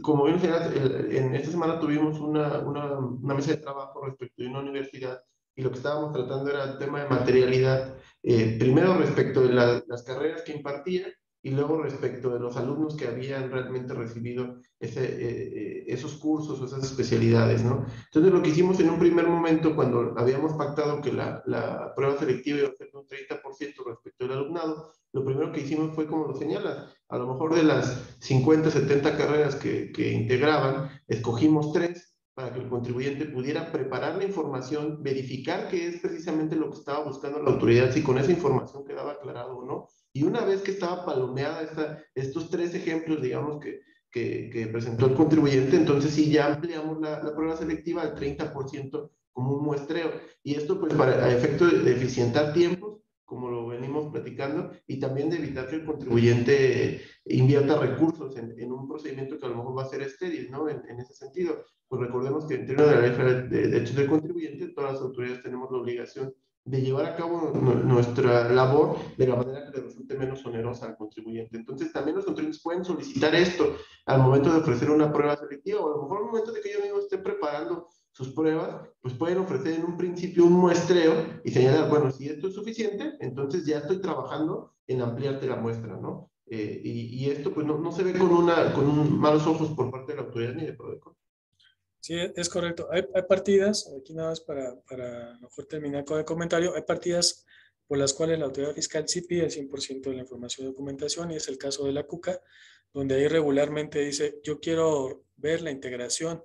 como bien señalas, en esta semana tuvimos una mesa de trabajo respecto de una universidad, y lo que estábamos tratando era el tema de materialidad, primero respecto de las carreras que impartía, y luego respecto de los alumnos que habían realmente recibido esos cursos o esas especialidades, ¿no? Entonces, lo que hicimos en un primer momento, cuando habíamos pactado que la prueba selectiva iba a ser de un 30% respecto al alumnado, lo primero que hicimos fue, como lo señalas, a lo mejor de las 50, 70 carreras que integraban, escogimos 3 para que el contribuyente pudiera preparar la información, verificar qué es precisamente lo que estaba buscando la autoridad, si con esa información quedaba aclarado o no. Y una vez que estaba palomeada estos 3 ejemplos, digamos, que presentó el contribuyente, entonces sí ya ampliamos la prueba selectiva al 30% como un muestreo. Y esto pues para a efecto de eficientar tiempos, como lo venimos platicando, y también de evitar que el contribuyente invierta recursos en un procedimiento que a lo mejor va a ser estéril, ¿no? En ese sentido, pues recordemos que en términos de la ley de derechos del contribuyente, todas las autoridades tenemos la obligación de llevar a cabo nuestra labor de la manera que le resulte menos onerosa al contribuyente. Entonces, también los contribuyentes pueden solicitar esto al momento de ofrecer una prueba selectiva, o a lo mejor al momento de que ellos mismos estén preparando sus pruebas, pues pueden ofrecer en un principio un muestreo y señalar, bueno, si esto es suficiente, entonces ya estoy trabajando en ampliarte la muestra, ¿no? Y esto pues no se ve con malos ojos por parte de la autoridad ni de Prodecon. Sí, es correcto. Hay partidas, aquí nada más para mejor terminar con el comentario, hay partidas por las cuales la autoridad fiscal sí pide el 100% de la información y documentación, y es el caso de la CUCA, donde ahí regularmente dice, yo quiero ver la integración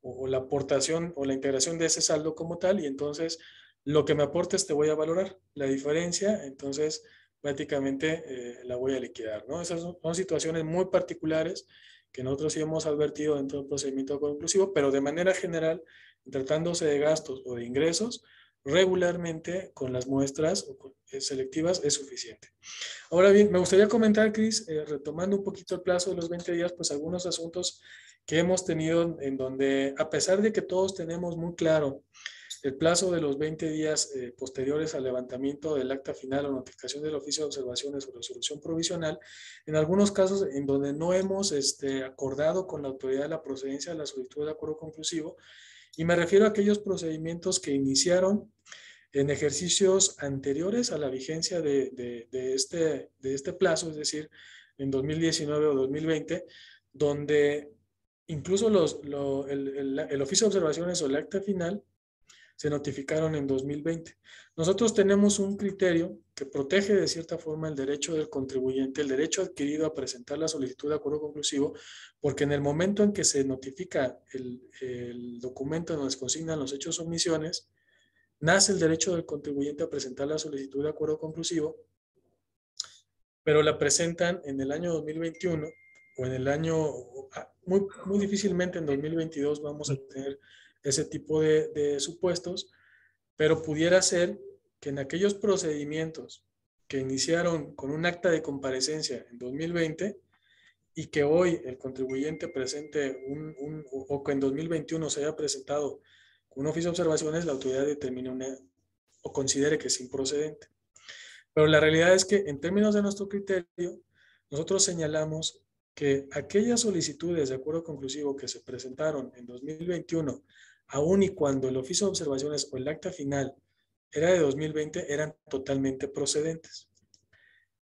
o la aportación o la integración de ese saldo como tal, y entonces lo que me aportes te voy a valorar. La diferencia, entonces prácticamente la voy a liquidar, ¿no? Esas son situaciones muy particulares que nosotros sí hemos advertido dentro del procedimiento conclusivo, pero de manera general, tratándose de gastos o de ingresos, regularmente con las muestras selectivas es suficiente. Ahora bien, me gustaría comentar, Cris, retomando un poquito el plazo de los 20 días, pues algunos asuntos que hemos tenido en donde, a pesar de que todos tenemos muy claro el plazo de los 20 días posteriores al levantamiento del acta final o notificación del oficio de observaciones o resolución provisional, en algunos casos en donde no hemos acordado con la autoridad de la procedencia de la solicitud de acuerdo conclusivo, y me refiero a aquellos procedimientos que iniciaron en ejercicios anteriores a la vigencia de este plazo, es decir, en 2019 o 2020, donde incluso el oficio de observaciones o el acta final se notificaron en 2020. Nosotros tenemos un criterio que protege de cierta forma el derecho del contribuyente, el derecho adquirido a presentar la solicitud de acuerdo conclusivo, porque en el momento en que se notifica el documento donde se consignan los hechos o omisiones, nace el derecho del contribuyente a presentar la solicitud de acuerdo conclusivo, pero la presentan en el año 2021 o en el año, muy difícilmente en 2022 vamos a tener ese tipo de supuestos, pero pudiera ser que en aquellos procedimientos que iniciaron con un acta de comparecencia en 2020 y que hoy el contribuyente presente o que en 2021 se haya presentado con un oficio de observaciones, la autoridad determine o considere que es improcedente. Pero la realidad es que en términos de nuestro criterio, nosotros señalamos que aquellas solicitudes de acuerdo conclusivo que se presentaron en 2021, aun y cuando el oficio de observaciones o el acta final era de 2020, eran totalmente procedentes.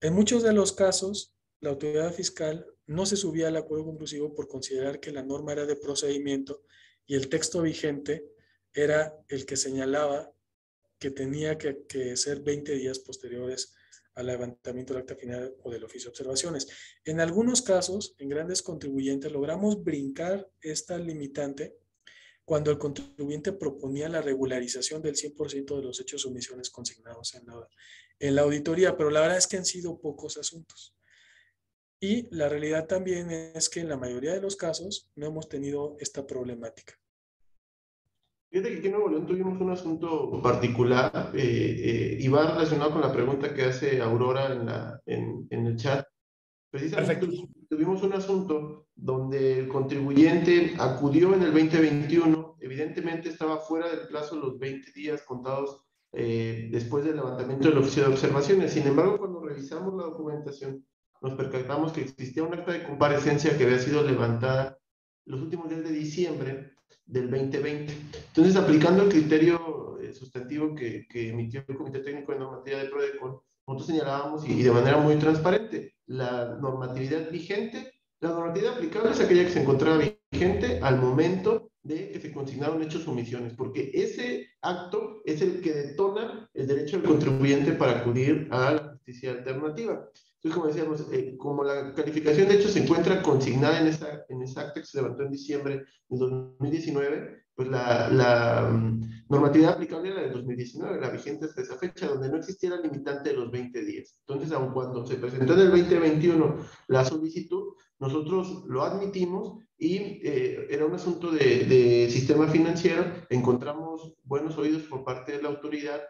En muchos de los casos, la autoridad fiscal no se subía al acuerdo conclusivo por considerar que la norma era de procedimiento y el texto vigente era el que señalaba que tenía que ser 20 días posteriores al levantamiento del acta final o del oficio de observaciones. En algunos casos, en grandes contribuyentes, logramos brincar esta limitante cuando el contribuyente proponía la regularización del 100% de los hechos o omisiones consignados en la auditoría, pero la verdad es que han sido pocos asuntos. Y la realidad también es que en la mayoría de los casos no hemos tenido esta problemática. Fíjate que aquí en Nuevo León tuvimos un asunto particular y va relacionado con la pregunta que hace Aurora en el chat. Precisamente tuvimos un asunto donde el contribuyente acudió en el 2021, evidentemente estaba fuera del plazo de los 20 días contados después del levantamiento del oficio de observaciones. Sin embargo, cuando revisamos la documentación, nos percatamos que existía un acta de comparecencia que había sido levantada los últimos días de diciembre del 2020. Entonces, aplicando el criterio sustantivo que emitió el Comité Técnico de Normatividad de PRODECON, nosotros señalábamos y de manera muy transparente la normatividad vigente. La normatividad aplicable es aquella que se encontraba vigente al momento de que se consignaron hechos o omisiones, porque ese acto es el que detona el derecho del contribuyente para acudir a la justicia alternativa. Entonces, como decíamos, como la calificación de hecho se encuentra consignada en esa acta que se levantó en diciembre de 2019, pues la normatividad aplicable era la de 2019, la vigente hasta esa fecha, donde no existía la limitante de los 20 días. Entonces, aun cuando se presentó en el 2021 la solicitud, nosotros lo admitimos y era un asunto de sistema financiero. Encontramos buenos oídos por parte de la autoridad,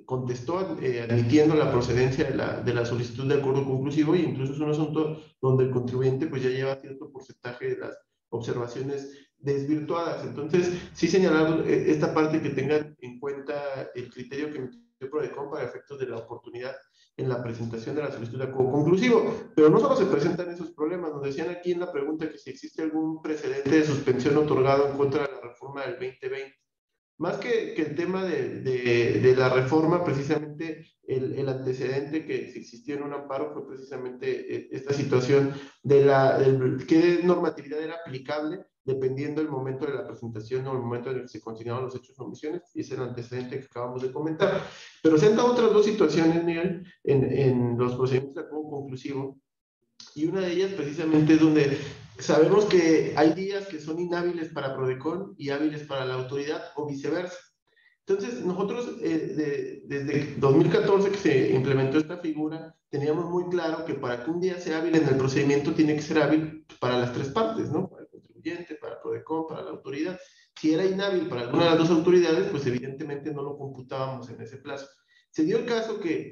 contestó admitiendo la procedencia de la solicitud de acuerdo conclusivo, y incluso es un asunto donde el contribuyente pues ya lleva cierto porcentaje de las observaciones desvirtuadas. Entonces, sí señalar esta parte, que tengan en cuenta el criterio que emitió PRODECON para efectos de la oportunidad en la presentación de la solicitud de acuerdo conclusivo. Pero no solo se presentan esos problemas, nos decían aquí en la pregunta que si existe algún precedente de suspensión otorgado en contra de la reforma del 2020. Más que el tema de la reforma, precisamente el antecedente que existió en un amparo fue precisamente esta situación de qué normatividad era aplicable dependiendo del momento de la presentación o el momento en el que se consignaban los hechos o omisiones, y ese es el antecedente que acabamos de comentar. Pero se han dado otras dos situaciones, Miguel, en los procedimientos de acuerdo conclusivo, y una de ellas precisamente es donde sabemos que hay días que son inhábiles para PRODECON y hábiles para la autoridad, o viceversa. Entonces, nosotros desde 2014 que se implementó esta figura, teníamos muy claro que para que un día sea hábil en el procedimiento, tiene que ser hábil para las tres partes, ¿no? Para el contribuyente, para PRODECON, para la autoridad. Si era inhábil para alguna de las dos autoridades, pues evidentemente no lo computábamos en ese plazo. Se dio el caso que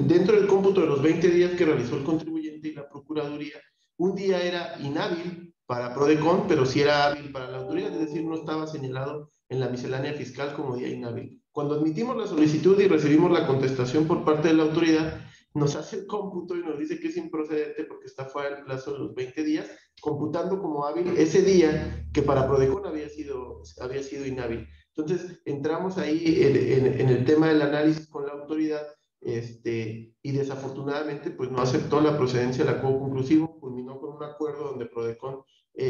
dentro del cómputo de los 20 días que realizó el contribuyente y la Procuraduría, un día era inhábil para PRODECON, pero sí era hábil para la autoridad, es decir, no estaba señalado en la miscelánea fiscal como día inhábil. Cuando admitimos la solicitud y recibimos la contestación por parte de la autoridad, nos hace el cómputo y nos dice que es improcedente porque está fuera del plazo de los 20 días, computando como hábil ese día que para PRODECON había sido inhábil. Entonces, entramos ahí en el tema del análisis con la autoridad, y desafortunadamente pues no aceptó la procedencia del acuerdo conclusivo, culminó con un acuerdo donde PRODECON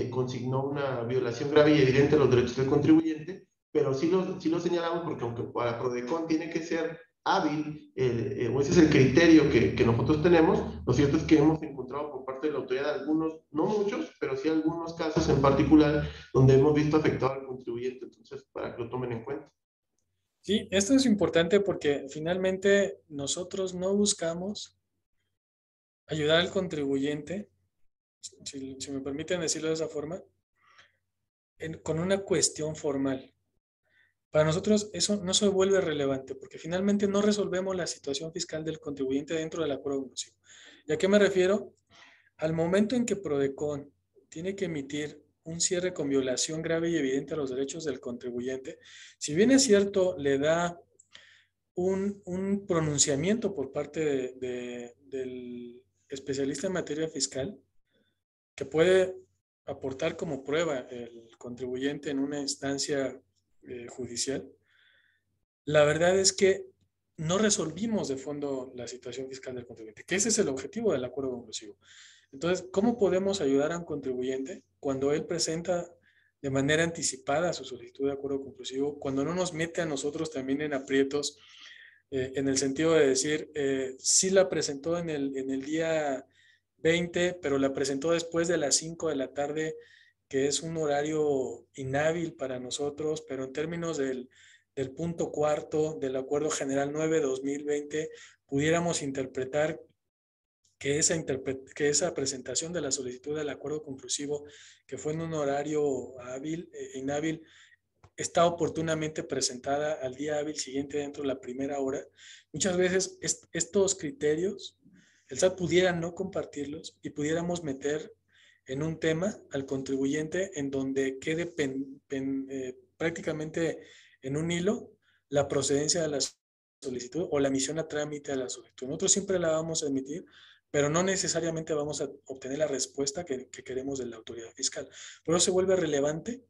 consignó una violación grave y evidente a los derechos del contribuyente, pero sí lo señalamos porque aunque para PRODECON tiene que ser hábil, o ese es el criterio que nosotros tenemos, lo cierto es que hemos encontrado por parte de la autoridad algunos, no muchos, pero sí algunos casos en particular donde hemos visto afectado al contribuyente. Entonces, para que lo tomen en cuenta. Sí, esto es importante porque finalmente nosotros no buscamos ayudar al contribuyente, si me permiten decirlo de esa forma, con una cuestión formal. Para nosotros eso no se vuelve relevante porque finalmente no resolvemos la situación fiscal del contribuyente dentro del acuerdo conclusivo. ¿Y a qué me refiero? Al momento en que PRODECON tiene que emitir un cierre con violación grave y evidente a los derechos del contribuyente, si bien es cierto, le da un pronunciamiento por parte del especialista en materia fiscal que puede aportar como prueba el contribuyente en una instancia judicial, la verdad es que no resolvimos de fondo la situación fiscal del contribuyente, que ese es el objetivo del acuerdo conclusivo. Entonces, ¿cómo podemos ayudar a un contribuyente cuando él presenta de manera anticipada su solicitud de acuerdo conclusivo, cuando no nos mete a nosotros también en aprietos en el sentido de decir, sí la presentó en el día 20, pero la presentó después de las 5 de la tarde, que es un horario inhábil para nosotros, pero en términos del punto cuarto del Acuerdo General 9/2020, pudiéramos interpretar que esa presentación de la solicitud del acuerdo conclusivo, que fue en un horario inhábil, está oportunamente presentada al día hábil siguiente dentro de la primera hora. Muchas veces estos criterios, el SAT pudiera no compartirlos y pudiéramos meter en un tema al contribuyente en donde quede prácticamente en un hilo la procedencia de la solicitud o la emisión a trámite de la solicitud. Nosotros siempre la vamos a emitir, pero no necesariamente vamos a obtener la respuesta que queremos de la autoridad fiscal. Por eso se vuelve relevante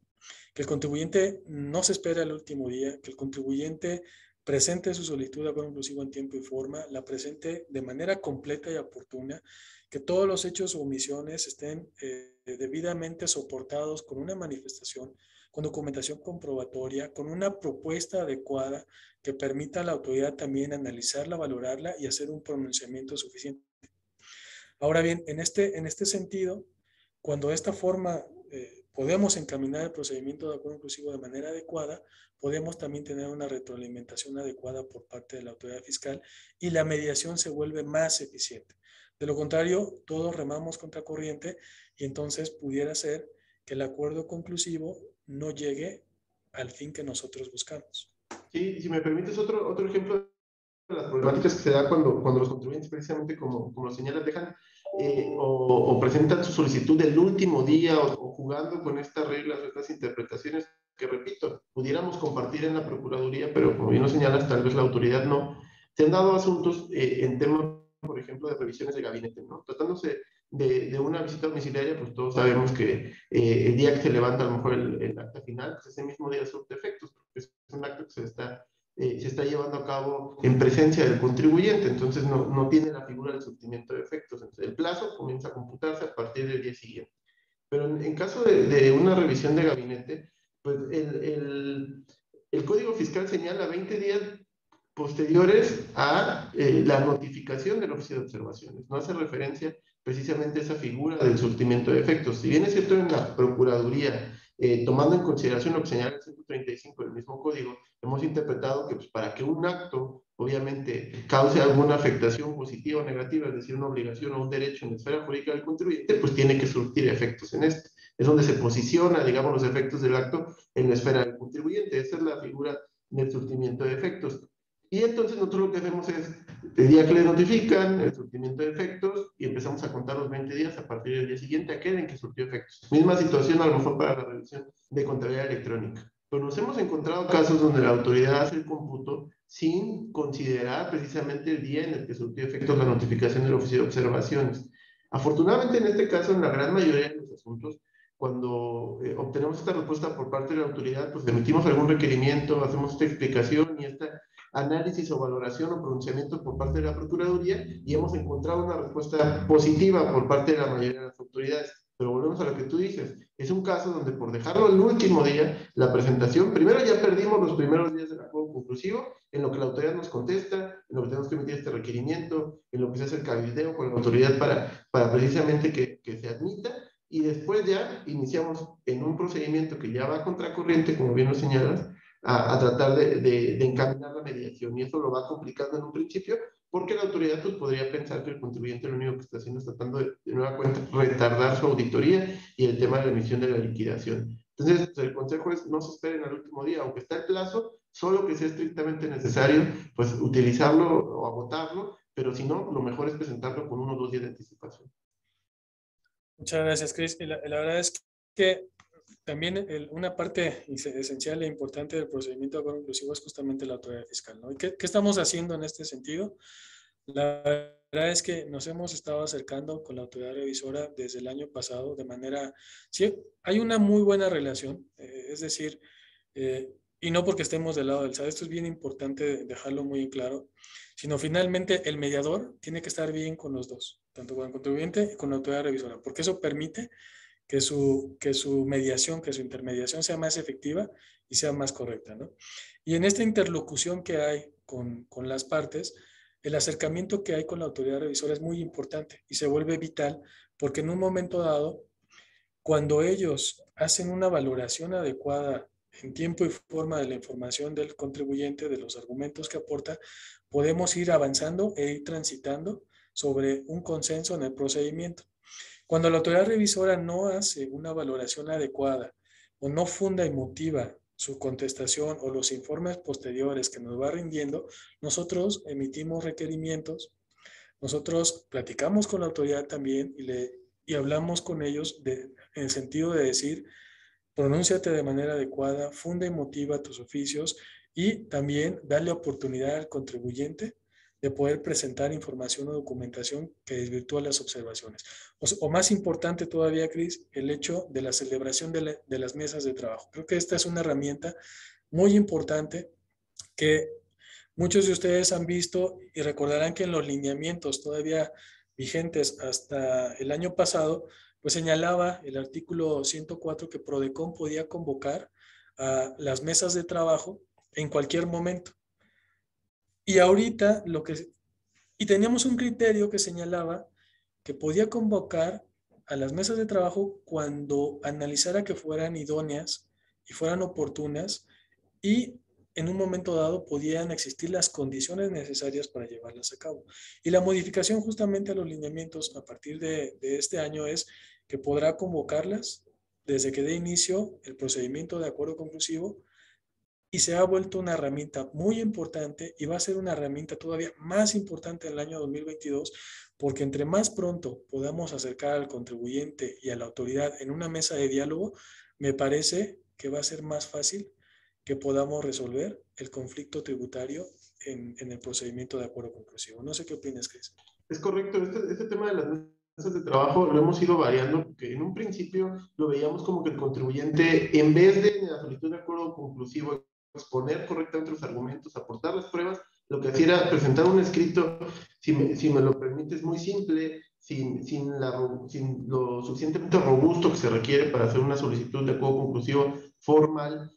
que el contribuyente no se espere al último día, que el contribuyente presente su solicitud de acuerdo inclusivo en tiempo y forma, la presente de manera completa y oportuna, que todos los hechos o omisiones estén debidamente soportados con una manifestación, con documentación comprobatoria, con una propuesta adecuada que permita a la autoridad también analizarla, valorarla y hacer un pronunciamiento suficiente. Ahora bien, en este sentido, cuando de esta forma podemos encaminar el procedimiento de acuerdo inclusivo de manera adecuada, podemos también tener una retroalimentación adecuada por parte de la autoridad fiscal y la mediación se vuelve más eficiente. De lo contrario, todos remamos contra corriente y entonces pudiera ser que el acuerdo conclusivo no llegue al fin que nosotros buscamos. Sí, si me permites otro ejemplo de las problemáticas que se da cuando los contribuyentes, precisamente como lo señalas, dejan o presentan su solicitud del último día o jugando con estas reglas o estas interpretaciones que, repito, pudiéramos compartir en la Procuraduría, pero como bien lo señalas, tal vez la autoridad no. Se han dado asuntos en temas, por ejemplo, de revisiones de gabinete, ¿no? Tratándose de una visita domiciliaria, pues todos sabemos que el día que se levanta a lo mejor el acta final, pues ese mismo día surte efectos, porque es un acto que se está llevando a cabo en presencia del contribuyente, entonces no tiene la figura del surtimiento de efectos. Entonces, el plazo comienza a computarse a partir del día siguiente. Pero en caso de una revisión de gabinete, pues el Código Fiscal señala 20 días posteriores a la notificación del oficio de observaciones. No hace referencia precisamente a esa figura del surtimiento de efectos. Si bien es cierto en la Procuraduría, tomando en consideración lo que señala el 135 del mismo código, hemos interpretado que pues, para que un acto obviamente cause alguna afectación positiva o negativa, es decir, una obligación o un derecho en la esfera jurídica del contribuyente, pues tiene que surtir efectos en este. Es donde se posiciona, digamos, los efectos del acto en la esfera del contribuyente. Esa es la figura del surtimiento de efectos. Y entonces nosotros lo que hacemos es, el día que le notifican el surtimiento de efectos y empezamos a contar los 20 días a partir del día siguiente, aquel en que surtió efectos. Misma situación a lo mejor para la revisión de contabilidad electrónica. Pero nos hemos encontrado casos donde la autoridad hace el cómputo sin considerar precisamente el día en el que surtió efectos la notificación del oficio de observaciones. Afortunadamente en este caso, en la gran mayoría de los asuntos, cuando obtenemos esta respuesta por parte de la autoridad, pues emitimos algún requerimiento, hacemos esta explicación y esta análisis o valoración o pronunciamiento por parte de la Procuraduría y hemos encontrado una respuesta positiva por parte de la mayoría de las autoridades. Pero volvemos a lo que tú dices, es un caso donde por dejarlo el último día, la presentación, primero ya perdimos los primeros días del acuerdo conclusivo, en lo que la autoridad nos contesta, en lo que tenemos que emitir este requerimiento, en lo que se hace el cabildeo con la autoridad para precisamente que se admita, y después ya iniciamos en un procedimiento que ya va contracorriente, como bien lo señalas, a tratar de encaminar la mediación, y eso lo va complicando en un principio, porque la autoridad pues, podría pensar que el contribuyente lo único que está haciendo es tratando de nueva cuenta retardar su auditoría y el tema de la emisión de la liquidación. Entonces, el consejo es no se esperen al último día, aunque está el plazo, solo que sea estrictamente necesario, pues utilizarlo o agotarlo, pero si no, lo mejor es presentarlo con 1 o 2 días de anticipación. Muchas gracias, Cris. La verdad es que también una parte esencial e importante del procedimiento de acuerdo inclusivo es justamente la autoridad fiscal, ¿no? ¿Y qué estamos haciendo en este sentido? La verdad es que nos hemos estado acercando con la autoridad revisora desde el año pasado de manera... Sí, hay una muy buena relación, es decir, y no porque estemos del lado del SAT, esto es bien importante dejarlo muy en claro, sino finalmente el mediador tiene que estar bien con los dos, tanto con el contribuyente y con la autoridad revisora, porque eso permite que su mediación, que su intermediación sea más efectiva y sea más correcta, ¿no? Y en esta interlocución que hay con las partes, el acercamiento que hay con la autoridad revisora es muy importante y se vuelve vital porque en un momento dado, cuando ellos hacen una valoración adecuada en tiempo y forma de la información del contribuyente, de los argumentos que aporta, podemos ir avanzando e ir transitando sobre un consenso en el procedimiento. Cuando la autoridad revisora no hace una valoración adecuada o no funda y motiva su contestación o los informes posteriores que nos va rindiendo, nosotros emitimos requerimientos, nosotros platicamos con la autoridad también y hablamos con ellos en el sentido de decir, pronúnciate de manera adecuada, funda y motiva tus oficios y también darle oportunidad al contribuyente de poder presentar información o documentación que desvirtúa las observaciones. O más importante todavía, Cris, el hecho de la celebración de las mesas de trabajo. Creo que esta es una herramienta muy importante que muchos de ustedes han visto y recordarán que en los lineamientos todavía vigentes hasta el año pasado, pues señalaba el artículo 104 que Prodecon podía convocar a las mesas de trabajo en cualquier momento. Y ahorita y teníamos un criterio que señalaba que podía convocar a las mesas de trabajo cuando analizara que fueran idóneas y fueran oportunas y en un momento dado podían existir las condiciones necesarias para llevarlas a cabo. Y la modificación justamente a los lineamientos a partir de este año es que podrá convocarlas desde que dé inicio el procedimiento de acuerdo conclusivo y se ha vuelto una herramienta muy importante y va a ser una herramienta todavía más importante en el año 2022 porque entre más pronto podamos acercar al contribuyente y a la autoridad en una mesa de diálogo, me parece que va a ser más fácil que podamos resolver el conflicto tributario en el procedimiento de acuerdo conclusivo. No sé qué opinas, Cris. Es correcto, este tema de las mesas de trabajo lo hemos ido variando, porque en un principio lo veíamos como que el contribuyente, en vez de en la solicitud de acuerdo conclusivo exponer correctamente los argumentos, aportar las pruebas, lo que hacía era presentar un escrito, si me lo permites, muy simple, sin lo suficientemente robusto que se requiere para hacer una solicitud de acuerdo conclusivo formal.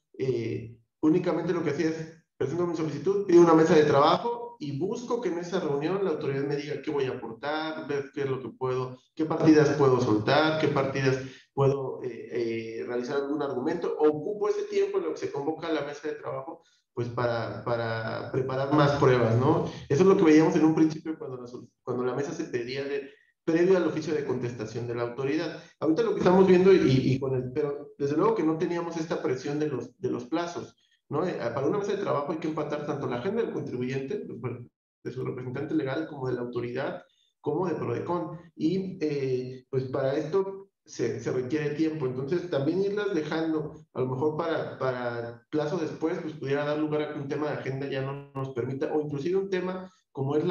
Únicamente lo que hacía es, presento mi solicitud, pido una mesa de trabajo y busco que en esa reunión la autoridad me diga qué voy a aportar, ver qué es lo que puedo, qué partidas puedo soltar, qué partidas puedo realizar algún argumento, o ocupo ese tiempo en lo que se convoca a la mesa de trabajo, pues para preparar más pruebas, ¿no? Eso es lo que veíamos en un principio cuando la mesa se pedía previo al oficio de contestación de la autoridad. Ahorita lo que estamos viendo, pero desde luego que no teníamos esta presión de los plazos, ¿no? Para una mesa de trabajo hay que empatar tanto la agenda del contribuyente, de su representante legal, como de la autoridad, como de Prodecon. Y pues para esto se requiere tiempo. Entonces, también irlas dejando, a lo mejor para plazo después, pues pudiera dar lugar a que un tema de agenda ya no nos permita, o inclusive un tema como es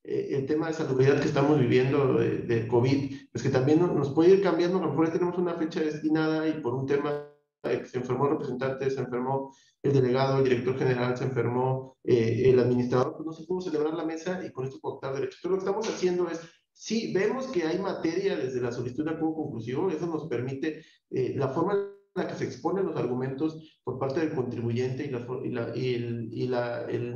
el tema de salubridad que estamos viviendo de COVID, pues que también nos puede ir cambiando. A lo mejor ya tenemos una fecha destinada y por un tema se enfermó el representante, se enfermó el delegado, el director general, se enfermó el administrador, pues no se pudo celebrar la mesa y con esto cortar derechos. Entonces lo que estamos haciendo es, sí, vemos que hay materia desde la solicitud de acuerdo conclusivo, eso nos permite la forma en la que se exponen los argumentos por parte del contribuyente el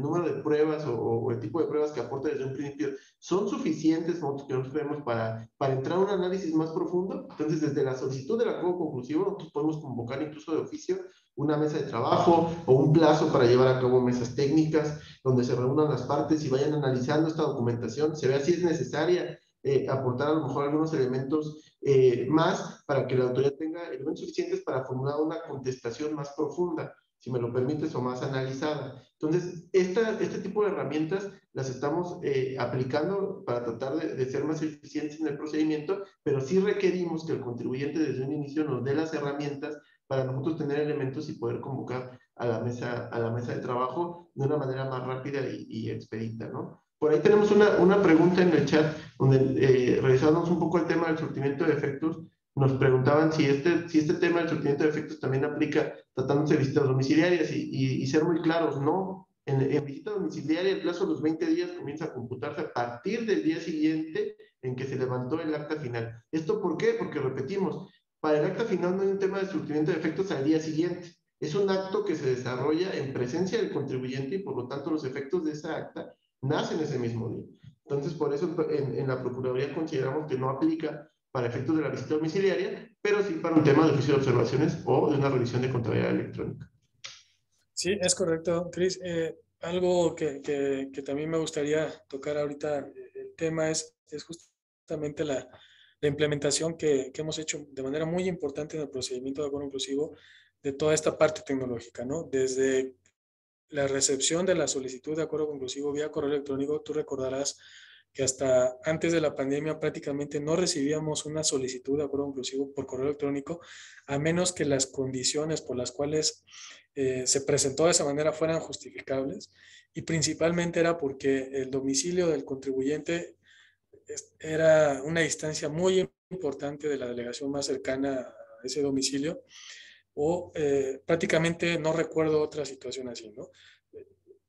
número de pruebas o el tipo de pruebas que aporta desde un principio son suficientes que nosotros vemos para entrar a un análisis más profundo. Entonces, desde la solicitud del acuerdo conclusivo, nosotros podemos convocar incluso de oficio una mesa de trabajo o un plazo para llevar a cabo mesas técnicas donde se reúnan las partes y vayan analizando esta documentación, se vea si es necesaria aportar a lo mejor algunos elementos más para que la autoridad tenga elementos suficientes para formular una contestación más profunda, si me lo permites, o más analizada. Entonces, este tipo de herramientas las estamos aplicando para tratar de ser más eficientes en el procedimiento, pero sí requerimos que el contribuyente desde un inicio nos dé las herramientas para nosotros tener elementos y poder convocar a la mesa de trabajo de una manera más rápida y expedita, ¿no? Por ahí tenemos una pregunta en el chat donde revisamos un poco el tema del surtimiento de efectos. Nos preguntaban si este tema del surtimiento de efectos también aplica tratándose de visitas domiciliarias y ser muy claros, ¿no? En visita domiciliaria, el plazo de los 20 días comienza a computarse a partir del día siguiente en que se levantó el acta final. ¿Esto por qué? Porque repetimos, para el acta final no hay un tema de surtimiento de efectos al día siguiente. Es un acto que se desarrolla en presencia del contribuyente y por lo tanto los efectos de esa acta nacen ese mismo día. Entonces, por eso en la Procuraduría consideramos que no aplica para efectos de la visita domiciliaria, pero sí para un tema de oficio de observaciones o de una revisión de contabilidad electrónica. Sí, es correcto, Cris. Algo que también me gustaría tocar ahorita, el tema es justamente la implementación que hemos hecho de manera muy importante en el procedimiento de acuerdo inclusivo de toda esta parte tecnológica, ¿no? Desde la recepción de la solicitud de acuerdo conclusivo vía correo electrónico, tú recordarás que hasta antes de la pandemia prácticamente no recibíamos una solicitud de acuerdo conclusivo por correo electrónico, a menos que las condiciones por las cuales se presentó de esa manera fueran justificables, y principalmente era porque el domicilio del contribuyente era una distancia muy importante de la delegación más cercana a ese domicilio, o prácticamente no recuerdo otra situación así, ¿no?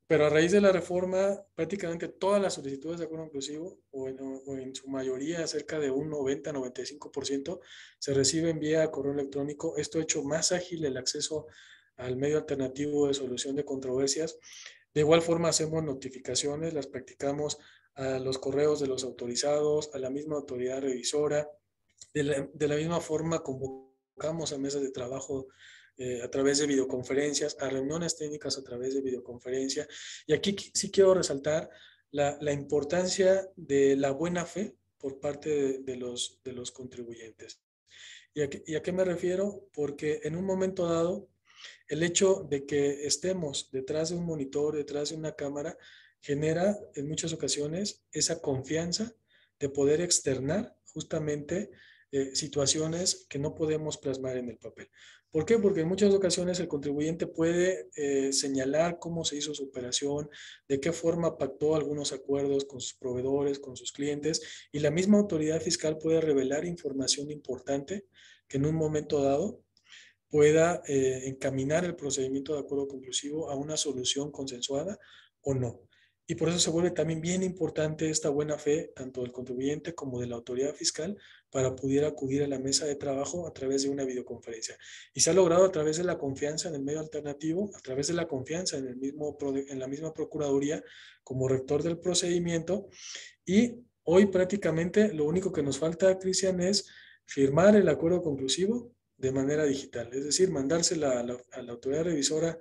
Pero a raíz de la reforma, prácticamente todas las solicitudes de acuerdo inclusivo, o en su mayoría, cerca de un 90-95%, se reciben vía correo electrónico. Esto ha hecho más ágil el acceso al medio alternativo de solución de controversias. De igual forma, hacemos notificaciones, las practicamos a los correos de los autorizados, a la misma autoridad revisora. De la misma forma, convocamos a mesas de trabajo a través de videoconferencias, a reuniones técnicas a través de videoconferencia. Y aquí sí quiero resaltar la importancia de la buena fe por parte de los contribuyentes. ¿Y a qué me refiero? Porque en un momento dado, el hecho de que estemos detrás de un monitor, detrás de una cámara, genera en muchas ocasiones esa confianza de poder externar justamente situaciones que no podemos plasmar en el papel. ¿Por qué? Porque en muchas ocasiones el contribuyente puede señalar cómo se hizo su operación, de qué forma pactó algunos acuerdos con sus proveedores, con sus clientes, y la misma autoridad fiscal puede revelar información importante que en un momento dado pueda encaminar el procedimiento de acuerdo conclusivo a una solución consensuada o no. Y por eso se vuelve también bien importante esta buena fe, tanto del contribuyente como de la autoridad fiscal, para poder acudir a la mesa de trabajo a través de una videoconferencia. Y se ha logrado a través de la confianza en el medio alternativo, a través de la confianza en la misma Procuraduría como rector del procedimiento. Y hoy prácticamente lo único que nos falta, Cristian, es firmar el acuerdo conclusivo de manera digital, es decir, mandársela a la autoridad revisora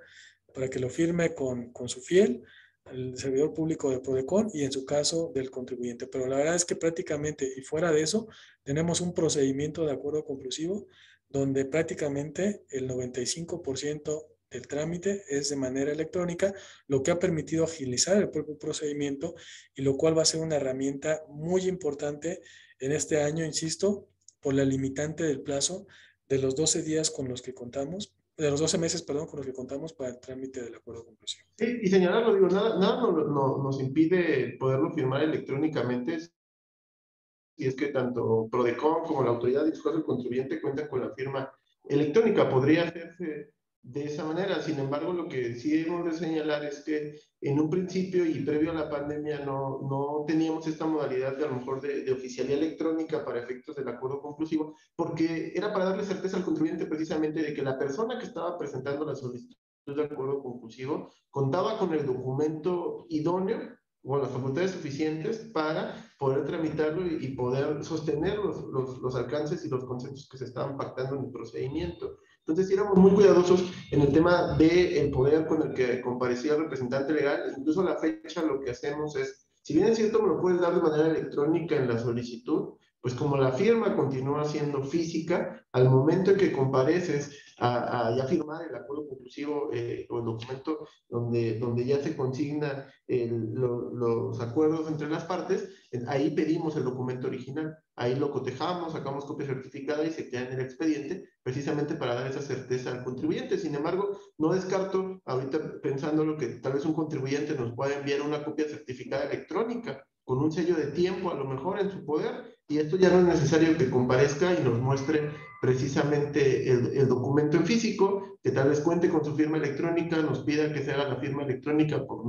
para que lo firme con su fiel, el servidor público de Prodecon y en su caso del contribuyente. Pero la verdad es que prácticamente, y fuera de eso, tenemos un procedimiento de acuerdo conclusivo donde prácticamente el 95% del trámite es de manera electrónica, lo que ha permitido agilizar el propio procedimiento y lo cual va a ser una herramienta muy importante en este año, insisto, por la limitante del plazo de los 12 días con los que contamos, de los 12 meses, perdón, con los que contamos para el trámite del acuerdo conclusivo. Sí, y señalarlo, digo, nada nos impide poderlo firmar electrónicamente si es que tanto Prodecon como la autoridad de del contribuyente cuentan con la firma electrónica. Podría hacerse de esa manera. Sin embargo, lo que sí debemos de señalar es que en un principio y previo a la pandemia no teníamos esta modalidad de a lo mejor de oficialía electrónica para efectos del acuerdo conclusivo, porque era para darle certeza al contribuyente precisamente de que la persona que estaba presentando la solicitud de acuerdo conclusivo contaba con el documento idóneo o las facultades suficientes para poder tramitarlo y poder sostener los alcances y los consensos que se estaban pactando en el procedimiento. Entonces, éramos muy cuidadosos en el tema del poder con el que comparecía el representante legal. Incluso a la fecha lo que hacemos es, si bien es cierto, me lo puedes dar de manera electrónica en la solicitud, pues como la firma continúa siendo física, al momento en que compareces a ya firmar el acuerdo conclusivo o el documento donde ya se consigna los acuerdos entre las partes, ahí pedimos el documento original, ahí lo cotejamos, sacamos copia certificada y se queda en el expediente, precisamente para dar esa certeza al contribuyente. Sin embargo, no descarto, ahorita pensándolo, que tal vez un contribuyente nos pueda enviar una copia certificada electrónica, con un sello de tiempo a lo mejor en su poder, y esto ya no es necesario que comparezca y nos muestre precisamente el documento en físico, que tal vez cuente con su firma electrónica, nos pida que se haga la firma electrónica por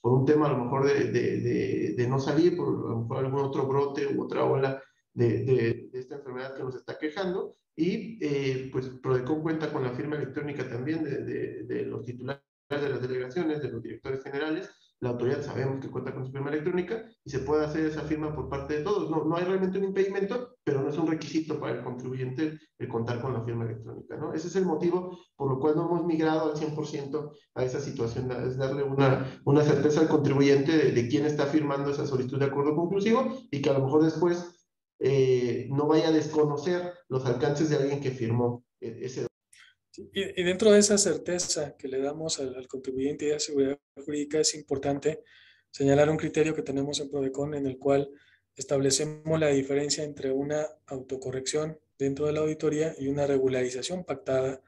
un tema a lo mejor de no salir, por a lo mejor algún otro brote u otra ola de esta enfermedad que nos está quejando, y pues Prodecon cuenta con la firma electrónica también de los titulares de las delegaciones, de los directores generales. La autoridad sabemos que cuenta con su firma electrónica y se puede hacer esa firma por parte de todos. No hay realmente un impedimento, pero no es un requisito para el contribuyente el contar con la firma electrónica, ¿no? Ese es el motivo por lo cual no hemos migrado al 100% a esa situación, es darle una certeza al contribuyente de quién está firmando esa solicitud de acuerdo conclusivo, y que a lo mejor después no vaya a desconocer los alcances de alguien que firmó ese. Y dentro de esa certeza que le damos al contribuyente y de seguridad jurídica, es importante señalar un criterio que tenemos en Prodecon, en el cual establecemos la diferencia entre una autocorrección dentro de la auditoría y una regularización pactada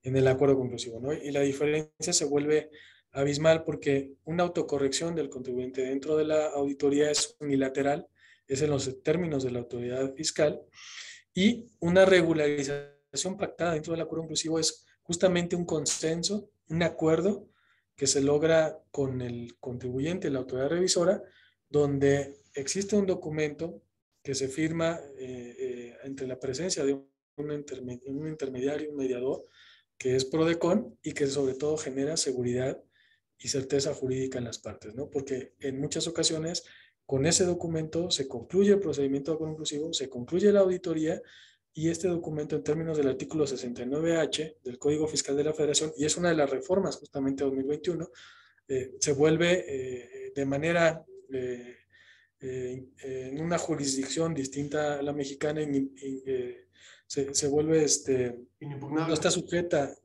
en el acuerdo conclusivo, ¿no? Y la diferencia se vuelve abismal porque una autocorrección del contribuyente dentro de la auditoría es unilateral, es en los términos de la autoridad fiscal, y una regularización pactada dentro del acuerdo inclusivo es justamente un consenso, un acuerdo que se logra con el contribuyente y la autoridad revisora, donde existe un documento que se firma entre la presencia de un intermediario, un mediador, que es Prodecon, y que sobre todo genera seguridad y certeza jurídica en las partes, ¿no? Porque en muchas ocasiones con ese documento se concluye el procedimiento de acuerdo inclusivo, se concluye la auditoría, y este documento, en términos del artículo 69H del Código Fiscal de la Federación, y es una de las reformas justamente de 2021, se vuelve de manera en una jurisdicción distinta a la mexicana, se vuelve no está sujeta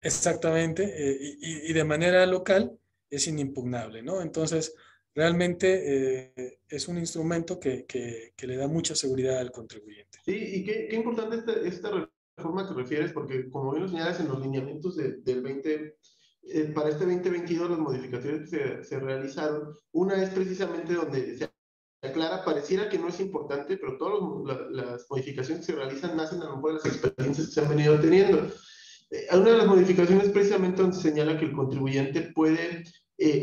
exactamente, y de manera local es inimpugnable, ¿no? Entonces, realmente es un instrumento que le da mucha seguridad al contribuyente. Sí, y qué importante esta reforma que refieres, porque como bien lo señalas en los lineamientos del 20, para este 2022 las modificaciones que se realizaron, una es precisamente donde se aclara, pareciera que no es importante, pero todas las modificaciones que se realizan nacen a lo mejor de las experiencias que se han venido teniendo. Una de las modificaciones precisamente donde se señala que el contribuyente puede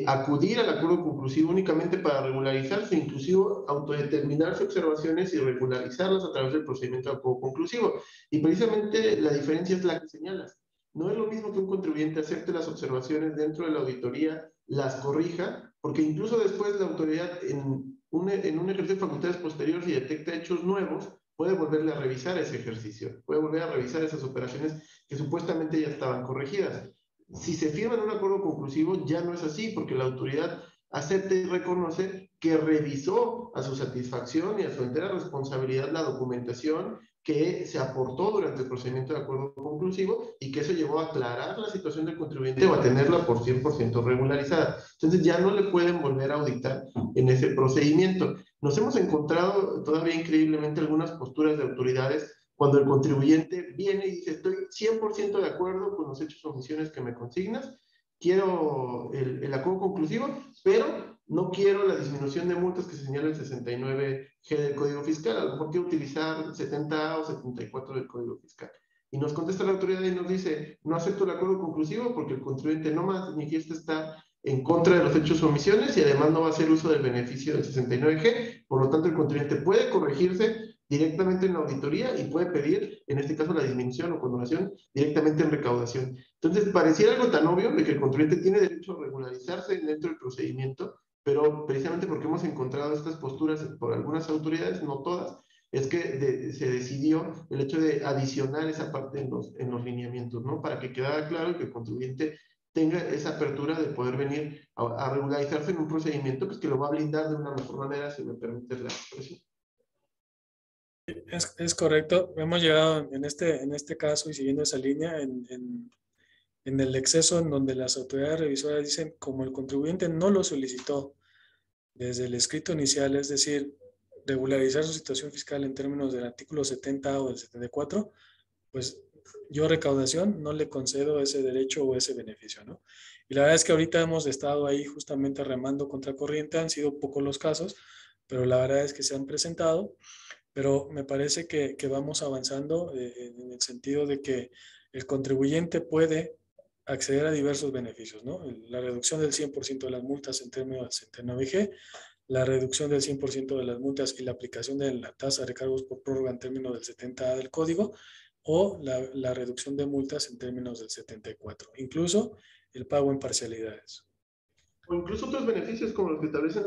acudir al acuerdo conclusivo únicamente para regularizarse, inclusive autodeterminarse observaciones y regularizarlas a través del procedimiento de acuerdo conclusivo. Y precisamente la diferencia es la que señalas. No es lo mismo que un contribuyente acepte las observaciones dentro de la auditoría, las corrija, porque incluso después la autoridad en un ejercicio de facultades posteriores y detecta hechos nuevos, puede volverle a revisar ese ejercicio, puede volver a revisar esas operaciones que supuestamente ya estaban corregidas. Si se firma en un acuerdo conclusivo, ya no es así, porque la autoridad acepta y reconoce que revisó a su satisfacción y a su entera responsabilidad la documentación que se aportó durante el procedimiento de acuerdo conclusivo, y que eso llevó a aclarar la situación del contribuyente o a tenerla por 100% regularizada. Entonces ya no le pueden volver a auditar en ese procedimiento. Nos hemos encontrado todavía increíblemente algunas posturas de autoridades cuando el contribuyente viene y dice: estoy 100% de acuerdo con los hechos o omisiones que me consignas, quiero el acuerdo conclusivo, pero no quiero la disminución de multas que se señala en 69G del Código Fiscal, a lo mejor quiero utilizar 70A o 74 del Código Fiscal. Y nos contesta la autoridad y nos dice: no acepto el acuerdo conclusivo porque el contribuyente no manifiesta estar en contra de los hechos o omisiones y además no va a hacer uso del beneficio del 69G, por lo tanto el contribuyente puede corregirse directamente en la auditoría y puede pedir, en este caso, la disminución o condonación directamente en recaudación. Entonces, pareciera algo tan obvio de que el contribuyente tiene derecho a regularizarse dentro del procedimiento, pero precisamente porque hemos encontrado estas posturas por algunas autoridades, no todas, es que se decidió el hecho de adicionar esa parte en los lineamientos, ¿no? Para que quedara claro que el contribuyente tenga esa apertura de poder venir a regularizarse en un procedimiento pues, que lo va a blindar de una mejor manera, si me permites la expresión. Es correcto. Hemos llegado en este caso, y siguiendo esa línea, en el exceso en donde las autoridades revisoras dicen, como el contribuyente no lo solicitó desde el escrito inicial, es decir, regularizar su situación fiscal en términos del artículo 70 o del 74, pues yo, recaudación, no le concedo ese derecho o ese beneficio, ¿no? Y la verdad es que ahorita hemos estado ahí justamente remando contra corriente, han sido pocos los casos, pero la verdad es que se han presentado. pero me parece que vamos avanzando en el sentido de que el contribuyente puede acceder a diversos beneficios, ¿no? La reducción del 100% de las multas en términos del centeno VG, la reducción del 100% de las multas y la aplicación de la tasa de recargos por prórroga en términos del 70A del código, o la reducción de multas en términos del 74, incluso el pago en parcialidades. O incluso otros beneficios como los que establecen,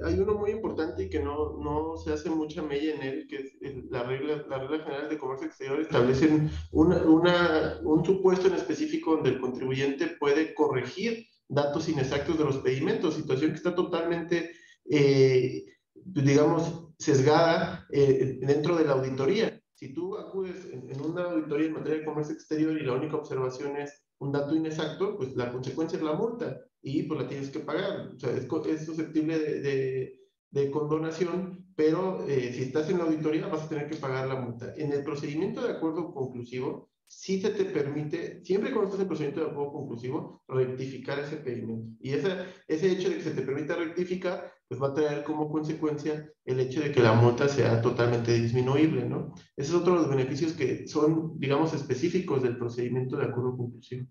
hay uno muy importante y que no se hace mucha mella en él, que es la regla general de comercio exterior. Establecen un supuesto en específico donde el contribuyente puede corregir datos inexactos de los pedimentos, situación que está totalmente, digamos, sesgada dentro de la auditoría. Si tú acudes en una auditoría en materia de comercio exterior y la única observación es un dato inexacto, pues la consecuencia es la multa y pues la tienes que pagar. O sea, es susceptible de condonación, pero si estás en la auditoría vas a tener que pagar la multa. En el procedimiento de acuerdo conclusivo, sí se te permite, siempre cuando estás en procedimiento de acuerdo conclusivo, rectificar ese pedimento. Y ese hecho de que se te permita rectificar, pues va a traer como consecuencia el hecho de que la multa sea totalmente disminuible, ¿no? Ese es otro de los beneficios que son, digamos, específicos del procedimiento de acuerdo conclusivo.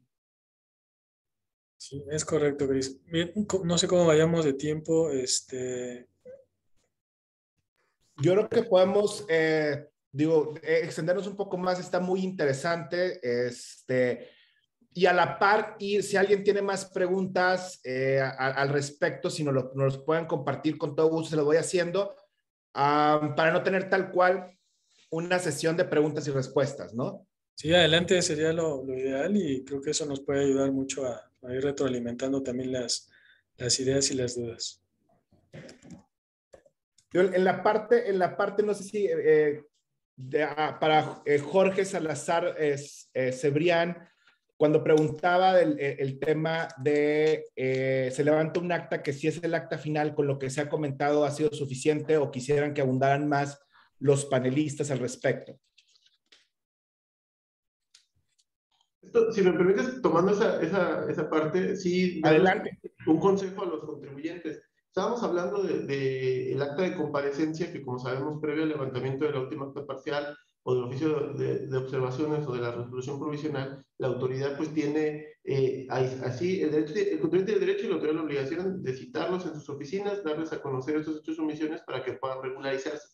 Sí, es correcto, Cris. Bien, no sé cómo vayamos de tiempo. Yo creo que podemos, extendernos un poco más, está muy interesante. Y a la par, y si alguien tiene más preguntas al respecto, si nos los pueden compartir, con todo gusto se lo voy haciendo, para no tener tal cual una sesión de preguntas y respuestas, ¿no? Sí, adelante sería lo ideal y creo que eso nos puede ayudar mucho a ir retroalimentando también las ideas y las dudas. Yo en la parte no sé si para Jorge Salazar Cebrián, cuando preguntaba el tema de se levanta un acta que si es el acta final con lo que se ha comentado ha sido suficiente o quisieran que abundaran más los panelistas al respecto. Si me permites, tomando esa parte, sí, adelante. Un consejo a los contribuyentes. Estábamos hablando el acta de comparecencia, que como sabemos, previo al levantamiento de la última acta parcial o del oficio de observaciones o de la resolución provisional, la autoridad pues tiene así el contribuyente tiene el derecho y la autoridad la obligación de citarlos en sus oficinas, darles a conocer estos hechos o omisiones para que puedan regularizarse.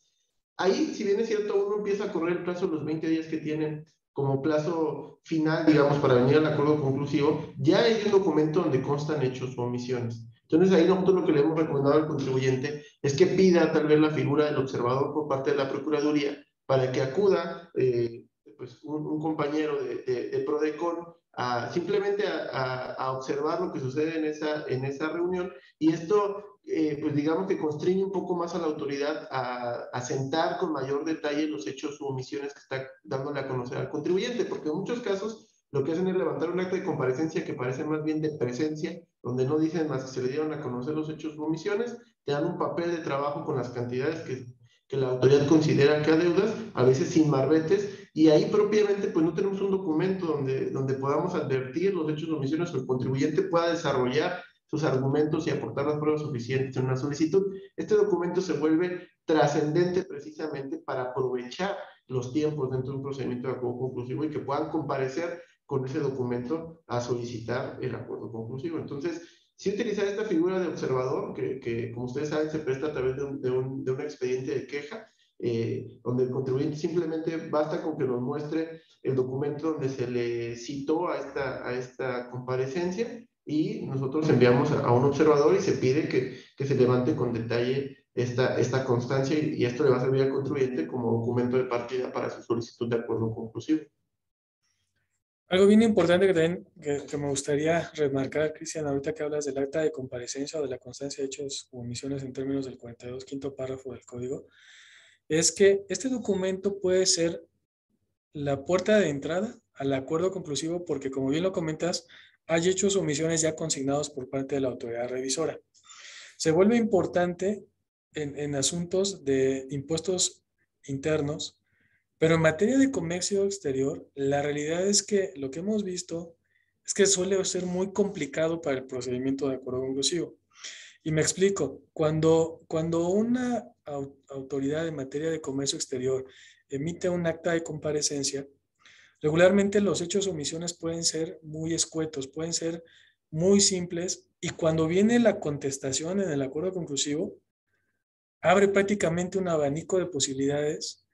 Ahí, si bien es cierto, uno empieza a correr el plazo de los 20 días que tienen como plazo final, digamos, para venir al acuerdo conclusivo, ya hay un documento donde constan hechos o omisiones. Entonces, ahí nosotros lo que le hemos recomendado al contribuyente es que pida tal vez la figura del observador por parte de la Procuraduría para que acuda pues un compañero de Prodecon simplemente a observar lo que sucede en esa reunión, y esto pues digamos que constriñe un poco más a la autoridad a sentar con mayor detalle los hechos u omisiones que está dándole a conocer al contribuyente, porque en muchos casos lo que hacen es levantar un acta de comparecencia que parece más bien de presencia, donde no dicen más que se le dieron a conocer los hechos u omisiones, te dan un papel de trabajo con las cantidades que la autoridad considera que adeudas, a veces sin marbetes, y ahí propiamente pues no tenemos un documento donde podamos advertir los hechos o omisiones o el contribuyente pueda desarrollar sus argumentos y aportar las pruebas suficientes en una solicitud. Este documento se vuelve trascendente precisamente para aprovechar los tiempos dentro de un procedimiento de acuerdo conclusivo y que puedan comparecer con ese documento a solicitar el acuerdo conclusivo. Entonces, sí utilizar esta figura de observador, que como ustedes saben se presta a través de un expediente de queja, donde el contribuyente simplemente basta con que nos muestre el documento donde se le citó a esta comparecencia, y nosotros enviamos a un observador y se pide que se levante con detalle esta constancia, y esto le va a servir al contribuyente como documento de partida para su solicitud de acuerdo conclusivo. Algo bien importante que también que me gustaría remarcar, Cristian, ahorita que hablas del acta de comparecencia o de la constancia de hechos u omisiones en términos del 42, quinto párrafo del código, es que este documento puede ser la puerta de entrada al acuerdo conclusivo porque, como bien lo comentas, hay hechos o omisiones ya consignados por parte de la autoridad revisora. Se vuelve importante en asuntos de impuestos internos, pero en materia de comercio exterior, la realidad es que lo que hemos visto es que suele ser muy complicado para el procedimiento de acuerdo conclusivo. Y me explico, cuando una autoridad en materia de comercio exterior emite un acta de comparecencia, regularmente los hechos o omisiones pueden ser muy escuetos, pueden ser muy simples, y cuando viene la contestación en el acuerdo conclusivo, abre prácticamente un abanico de posibilidades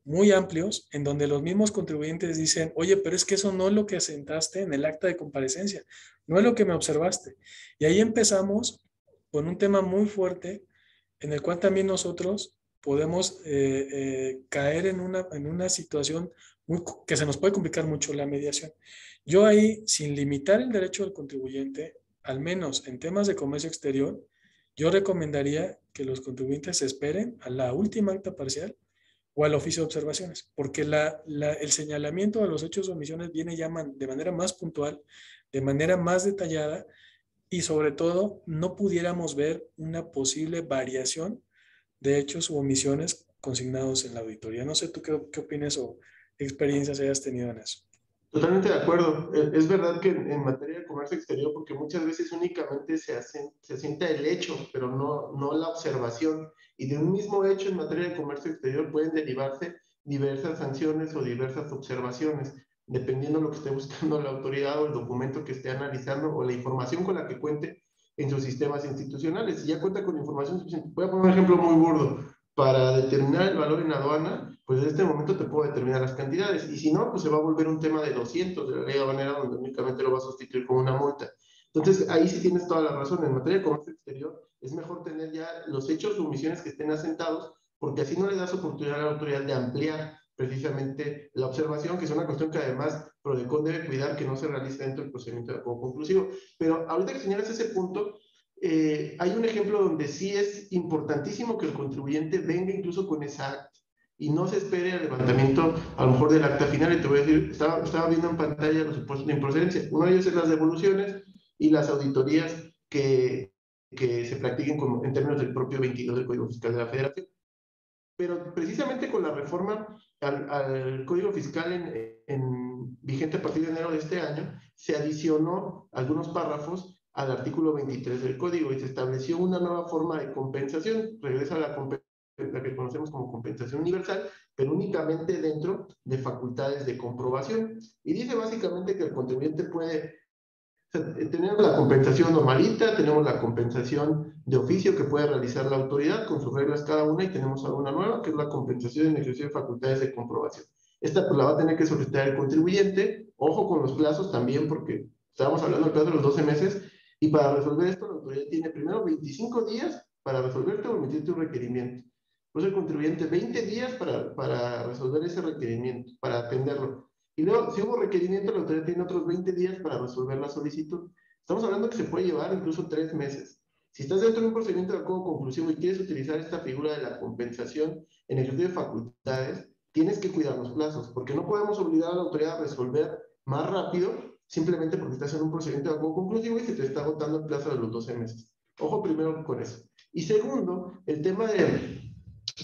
muy amplios en donde los mismos contribuyentes dicen, oye, pero es que eso no es lo que asentaste en el acta de comparecencia, no es lo que me observaste. Y ahí empezamos con un tema muy fuerte en el cual también nosotros podemos caer en una situación que se nos puede complicar mucho la mediación. Yo ahí, sin limitar el derecho del contribuyente, al menos en temas de comercio exterior, yo recomendaría que los contribuyentes se esperen a la última acta parcial o al oficio de observaciones, porque el señalamiento de los hechos o omisiones viene ya de manera más puntual, de manera más detallada, y sobre todo no pudiéramos ver una posible variación de hechos u omisiones consignados en la auditoría. No sé tú qué opinas o experiencias hayas tenido en eso. Totalmente de acuerdo. Es verdad que en materia de comercio exterior, porque muchas veces únicamente se asienta el hecho, pero no la observación. Y de un mismo hecho en materia de comercio exterior pueden derivarse diversas sanciones o diversas observaciones, dependiendo de lo que esté buscando la autoridad o el documento que esté analizando o la información con la que cuente en sus sistemas institucionales. Si ya cuenta con información suficiente, voy a poner un ejemplo muy burdo. Para determinar el valor en aduana, pues en este momento te puedo determinar las cantidades. Y si no, pues se va a volver un tema de 200 de la ley aduanera, donde únicamente lo va a sustituir con una multa. Entonces, ahí sí tienes toda la razón. En materia de comercio exterior, es mejor tener ya los hechos o omisiones que estén asentados, porque así no le das oportunidad a la autoridad de ampliar precisamente la observación, que es una cuestión que además PRODECON debe cuidar que no se realice dentro del procedimiento de acuerdo conclusivo. Pero ahorita que señalas ese punto, hay un ejemplo donde sí es importantísimo que el contribuyente venga incluso con esa acta y no se espere al levantamiento a lo mejor del acta final. Y te voy a decir, estaba viendo en pantalla los supuestos de improcedencia. Uno de ellos es las devoluciones y las auditorías que se practiquen en términos del propio 22 del Código Fiscal de la Federación. Pero precisamente con la reforma al Código Fiscal vigente a partir de enero de este año, se adicionó algunos párrafos al artículo 23 del Código y se estableció una nueva forma de compensación. Regresa a la que conocemos como compensación universal, pero únicamente dentro de facultades de comprobación. Y dice básicamente que el contribuyente puede tenemos la compensación normalita, tenemos la compensación de oficio que puede realizar la autoridad con sus reglas cada una, y tenemos alguna nueva que es la compensación en ejercicio de facultades de comprobación. Esta pues la va a tener que solicitar el contribuyente. Ojo con los plazos también, porque estábamos hablando del plazo de los 12 meses, y para resolver esto la autoridad tiene primero 25 días para resolverte o emitirte un requerimiento. Pues el contribuyente 20 días para resolver ese requerimiento, para atenderlo. Y luego, si hubo requerimiento, la autoridad tiene otros 20 días para resolver la solicitud. Estamos hablando que se puede llevar incluso 3 meses. Si estás dentro de un procedimiento de acuerdo conclusivo y quieres utilizar esta figura de la compensación en ejercicio de facultades, tienes que cuidar los plazos, porque no podemos obligar a la autoridad a resolver más rápido simplemente porque estás en un procedimiento de acuerdo conclusivo y se te está agotando el plazo de los 12 meses. Ojo primero con eso. Y segundo, el tema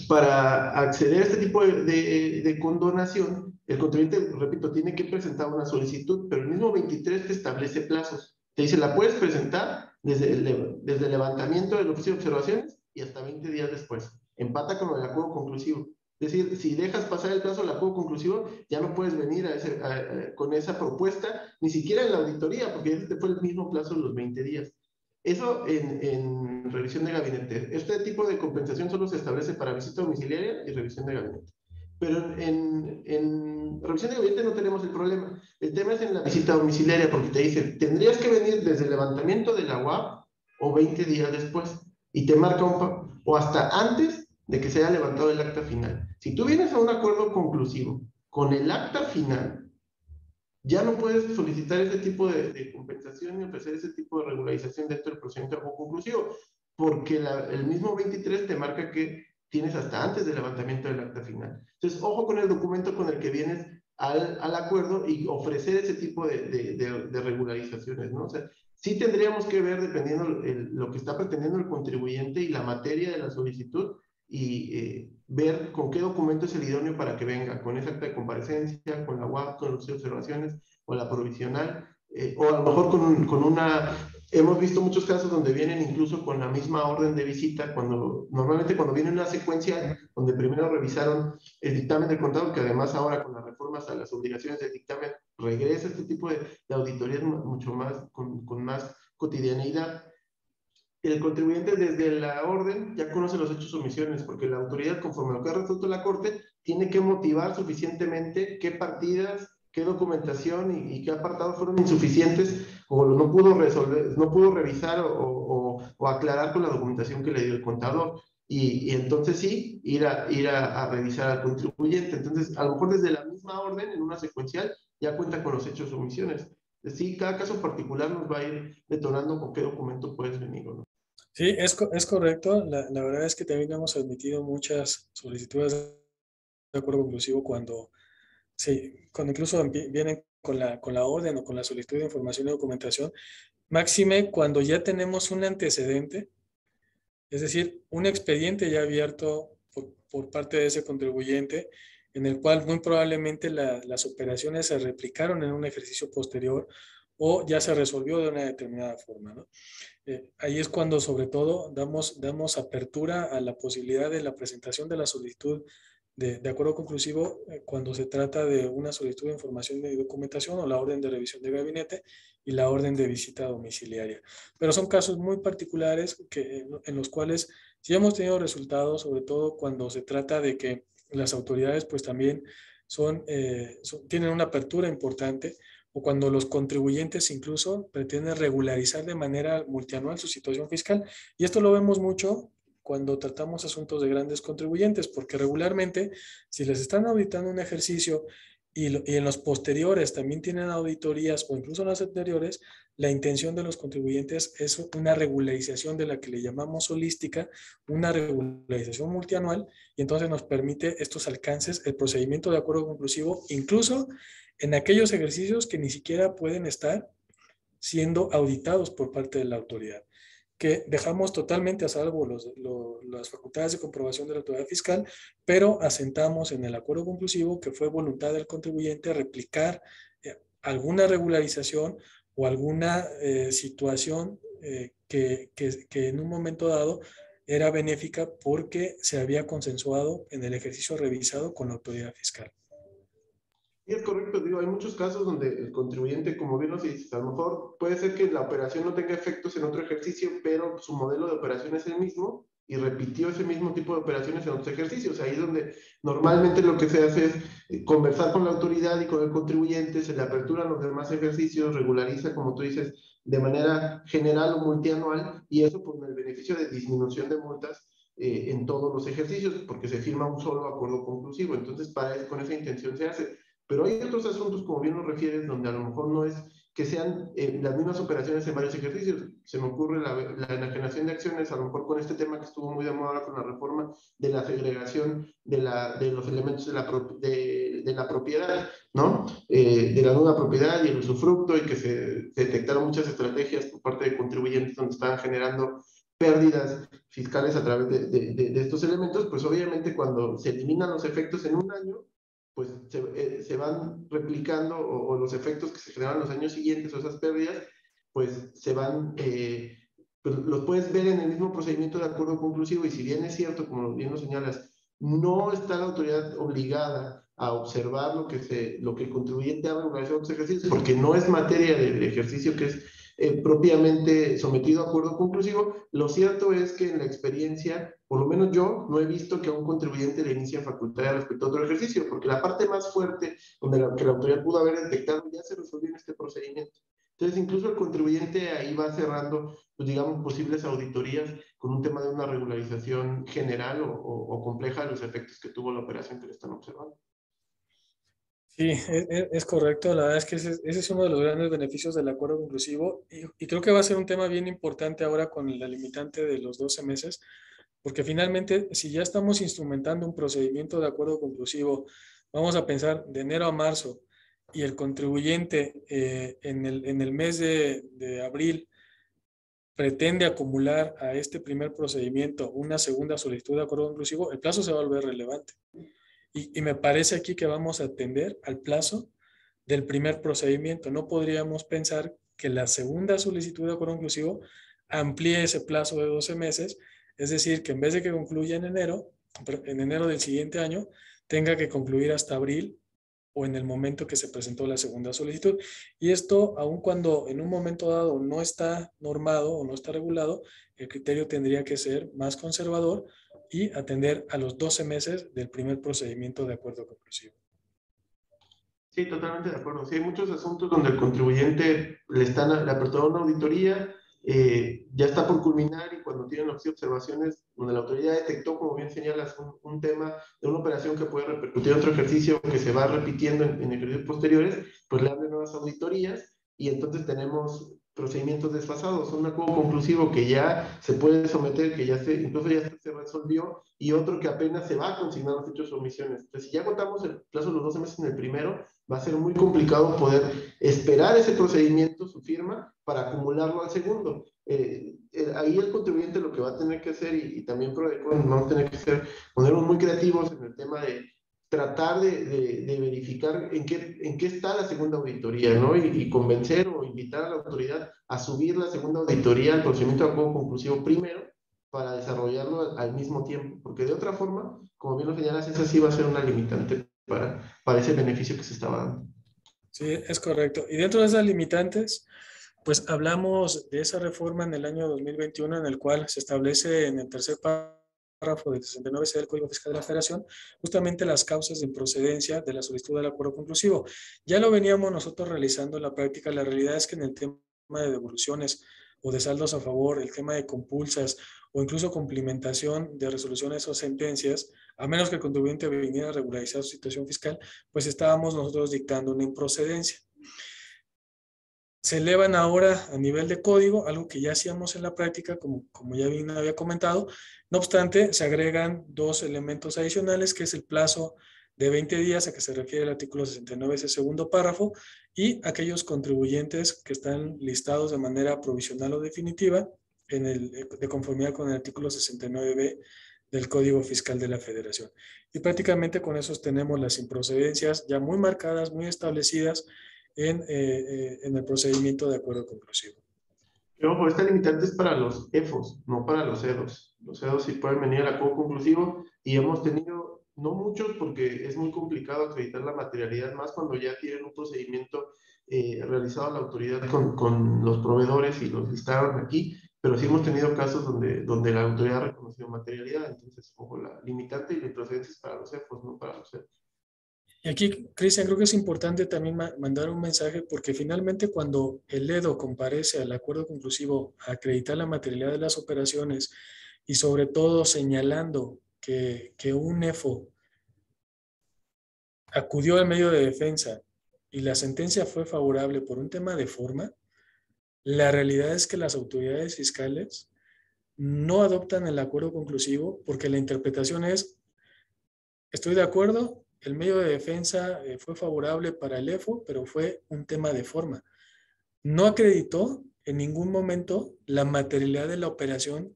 para acceder a este tipo de condonación, el contribuyente, repito, tiene que presentar una solicitud, pero el mismo 23 te establece plazos. Te dice, la puedes presentar desde el levantamiento del oficio de observaciones y hasta 20 días después. Empata con el acuerdo conclusivo. Es decir, si dejas pasar el plazo del acuerdo conclusivo, ya no puedes venir con esa propuesta, ni siquiera en la auditoría, porque ese te fue el mismo plazo de los 20 días. Eso en revisión de gabinete. Este tipo de compensación solo se establece para visita domiciliaria y revisión de gabinete. Pero en revisión de gabinete no tenemos el problema. El tema es en la visita domiciliaria, porque te dice, tendrías que venir desde el levantamiento de la UAP o 20 días después. Y te marca o hasta antes de que se haya levantado el acta final. Si tú vienes a un acuerdo conclusivo con el acta final, ya no puedes solicitar ese tipo de compensación ni ofrecer ese tipo de regularización dentro del procedimiento de acuerdo conclusivo, porque el mismo 23 te marca que tienes hasta antes del levantamiento del acta final. Entonces, ojo con el documento con el que vienes al acuerdo y ofrecer ese tipo de regularizaciones, ¿no? O sea, sí tendríamos que ver, dependiendo lo que está pretendiendo el contribuyente y la materia de la solicitud, y ver con qué documento es el idóneo para que venga, con esa acta de comparecencia, con la UAP, con las observaciones, o la provisional, o a lo mejor con una hemos visto muchos casos donde vienen incluso con la misma orden de visita, normalmente cuando viene una secuencia donde primero revisaron el dictamen del contador, que además ahora con las reformas a las obligaciones del dictamen regresa este tipo de auditorías mucho más, con más cotidianidad. El contribuyente desde la orden ya conoce los hechos o omisiones, porque la autoridad, conforme a lo que ha resuelto la Corte, tiene que motivar suficientemente qué partidas, qué documentación y qué apartados fueron insuficientes o no pudo resolver, no pudo revisar o aclarar con la documentación que le dio el contador. Y entonces sí, ir a revisar al contribuyente. Entonces, a lo mejor desde la misma orden, en una secuencial, ya cuenta con los hechos o omisiones. Sí, cada caso particular nos va a ir detonando con qué documento puedes venir o no. Sí, es correcto. La verdad es que también hemos admitido muchas solicitudes de acuerdo conclusivo cuando, sí, cuando incluso vienen con la orden o con la solicitud de información y documentación, máxime cuando ya tenemos un antecedente, es decir, un expediente ya abierto por parte de ese contribuyente, en el cual muy probablemente las operaciones se replicaron en un ejercicio posterior o ya se resolvió de una determinada forma, ¿no? Ahí es cuando sobre todo damos apertura a la posibilidad de la presentación de la solicitud de acuerdo conclusivo cuando se trata de una solicitud de información y documentación o la orden de revisión de gabinete y la orden de visita domiciliaria. Pero son casos muy particulares en los cuales sí hemos tenido resultados, sobre todo cuando se trata de que las autoridades pues también tienen una apertura importante o cuando los contribuyentes incluso pretenden regularizar de manera multianual su situación fiscal. Y esto lo vemos mucho cuando tratamos asuntos de grandes contribuyentes, porque regularmente, si les están auditando un ejercicio y en los posteriores también tienen auditorías o incluso en las anteriores, la intención de los contribuyentes es una regularización de la que le llamamos holística, una regularización multianual, y entonces nos permite estos alcances, el procedimiento de acuerdo conclusivo, incluso en aquellos ejercicios que ni siquiera pueden estar siendo auditados por parte de la autoridad, que dejamos totalmente a salvo las facultades de comprobación de la autoridad fiscal, pero asentamos en el acuerdo conclusivo que fue voluntad del contribuyente replicar alguna regularización o alguna situación que en un momento dado era benéfica porque se había consensuado en el ejercicio revisado con la autoridad fiscal. Sí, es correcto, digo, hay muchos casos donde el contribuyente, como bien lo dices, a lo mejor puede ser que la operación no tenga efectos en otro ejercicio, pero su modelo de operación es el mismo y repitió ese mismo tipo de operaciones en otros ejercicios. Ahí es donde normalmente lo que se hace es conversar con la autoridad y con el contribuyente, se le aperturan los demás ejercicios, regulariza, como tú dices, de manera general o multianual, y eso con el beneficio de disminución de multas en todos los ejercicios, porque se firma un solo acuerdo conclusivo. Entonces, con esa intención se hace. Pero hay otros asuntos, como bien lo refieres, donde a lo mejor no es que sean las mismas operaciones en varios ejercicios. Se me ocurre la enajenación de acciones, a lo mejor con este tema que estuvo muy de moda ahora con la reforma de la segregación de los elementos de la propiedad, ¿no? De la nueva propiedad y el usufructo, y que se detectaron muchas estrategias por parte de contribuyentes donde estaban generando pérdidas fiscales a través de estos elementos. Pues obviamente cuando se eliminan los efectos en un año, pues se van replicando o los efectos que se generan los años siguientes o esas pérdidas, pues se van, pues los puedes ver en el mismo procedimiento de acuerdo conclusivo. Y si bien es cierto, como bien lo señalas, no está la autoridad obligada a observar lo que el contribuyente ha regularizado los ejercicios, porque no es materia del ejercicio que es propiamente sometido a acuerdo conclusivo. Lo cierto es que en la experiencia, por lo menos yo, no he visto que a un contribuyente le inicien facultades respecto a otro ejercicio, porque la parte más fuerte que la autoridad pudo haber detectado ya se resolvió en este procedimiento. Entonces, incluso el contribuyente ahí va cerrando, pues, digamos, posibles auditorías con un tema de una regularización general o compleja de los efectos que tuvo la operación que le están observando. Sí, es correcto. La verdad es que ese es uno de los grandes beneficios del acuerdo conclusivo y creo que va a ser un tema bien importante ahora con la limitante de los 12 meses, porque finalmente, si ya estamos instrumentando un procedimiento de acuerdo conclusivo, vamos a pensar de enero a marzo y el contribuyente en el mes de abril pretende acumular a este primer procedimiento una segunda solicitud de acuerdo conclusivo, el plazo se va a volver relevante. Y me parece aquí que vamos a atender al plazo del primer procedimiento. No podríamos pensar que la segunda solicitud de acuerdo conclusivo amplíe ese plazo de 12 meses, es decir, que en vez de que concluya en enero del siguiente año, tenga que concluir hasta abril o en el momento que se presentó la segunda solicitud. Y esto, aun cuando en un momento dado no está normado o no está regulado, el criterio tendría que ser más conservador y atender a los 12 meses del primer procedimiento de acuerdo conclusivo. Sí, totalmente de acuerdo. Sí, hay muchos asuntos donde el contribuyente le aperturó una auditoría, ya está por culminar y cuando tienen observaciones, donde la autoridad detectó, como bien señalas, un tema de una operación que puede repercutir en otro ejercicio que se va repitiendo en ejercicios posteriores, pues le abren nuevas auditorías y entonces tenemos procedimientos desfasados, un acuerdo conclusivo que ya se puede someter, que incluso ya se resolvió, y otro que apenas se va a consignar los hechos o omisiones. Entonces, si ya agotamos el plazo de los 12 meses en el primero, va a ser muy complicado poder esperar ese procedimiento, su firma, para acumularlo al segundo. Ahí el contribuyente lo que va a tener que hacer, y también vamos a tener que ponernos muy creativos en el tema de tratar de verificar en qué está la segunda auditoría, ¿no? Y convencer o invitar a la autoridad a subir la segunda auditoría al procedimiento de acuerdo conclusivo primero para desarrollarlo al mismo tiempo, porque de otra forma, como bien lo señalas, esa sí va a ser una limitante para ese beneficio que se estaba dando. Sí, es correcto. Y dentro de esas limitantes, pues hablamos de esa reforma en el año 2021 en el cual se establece en el tercer párrafo del 69C del Código Fiscal de la Federación justamente las causas de improcedencia de la solicitud del acuerdo conclusivo. Ya lo veníamos nosotros realizando en la práctica. La realidad es que en el tema de devoluciones o de saldos a favor, el tema de compulsas o incluso cumplimentación de resoluciones o sentencias, a menos que el contribuyente viniera a regularizar su situación fiscal, pues estábamos nosotros dictando una improcedencia. Se elevan ahora a nivel de código, algo que ya hacíamos en la práctica, como ya bien había comentado. No obstante, se agregan dos elementos adicionales, que es el plazo de 20 días a que se refiere el artículo 69, ese segundo párrafo, y aquellos contribuyentes que están listados de manera provisional o definitiva de conformidad con el artículo 69b del Código Fiscal de la Federación. Y prácticamente con esos tenemos las improcedencias ya muy marcadas, muy establecidas, en el procedimiento de acuerdo conclusivo. Pero ojo, esta limitante es para los EFOS, no para los EDOS. Los EDOS sí pueden venir al acuerdo conclusivo y hemos tenido, no muchos porque es muy complicado acreditar la materialidad, más cuando ya tienen un procedimiento realizado a la autoridad con los proveedores y los listaron aquí, pero sí hemos tenido casos donde la autoridad ha reconocido materialidad. Entonces, ojo, la limitante y la improcedencia es para los EFOS, no para los EDOS. Y aquí, Cristian, creo que es importante también mandar un mensaje porque finalmente cuando el EDO comparece al acuerdo conclusivo a acreditar la materialidad de las operaciones y sobre todo señalando que un EFO acudió al medio de defensa y la sentencia fue favorable por un tema de forma, la realidad es que las autoridades fiscales no adoptan el acuerdo conclusivo porque la interpretación es: estoy de acuerdo, el medio de defensa fue favorable para el EFO, pero fue un tema de forma. No acreditó en ningún momento la materialidad de la operación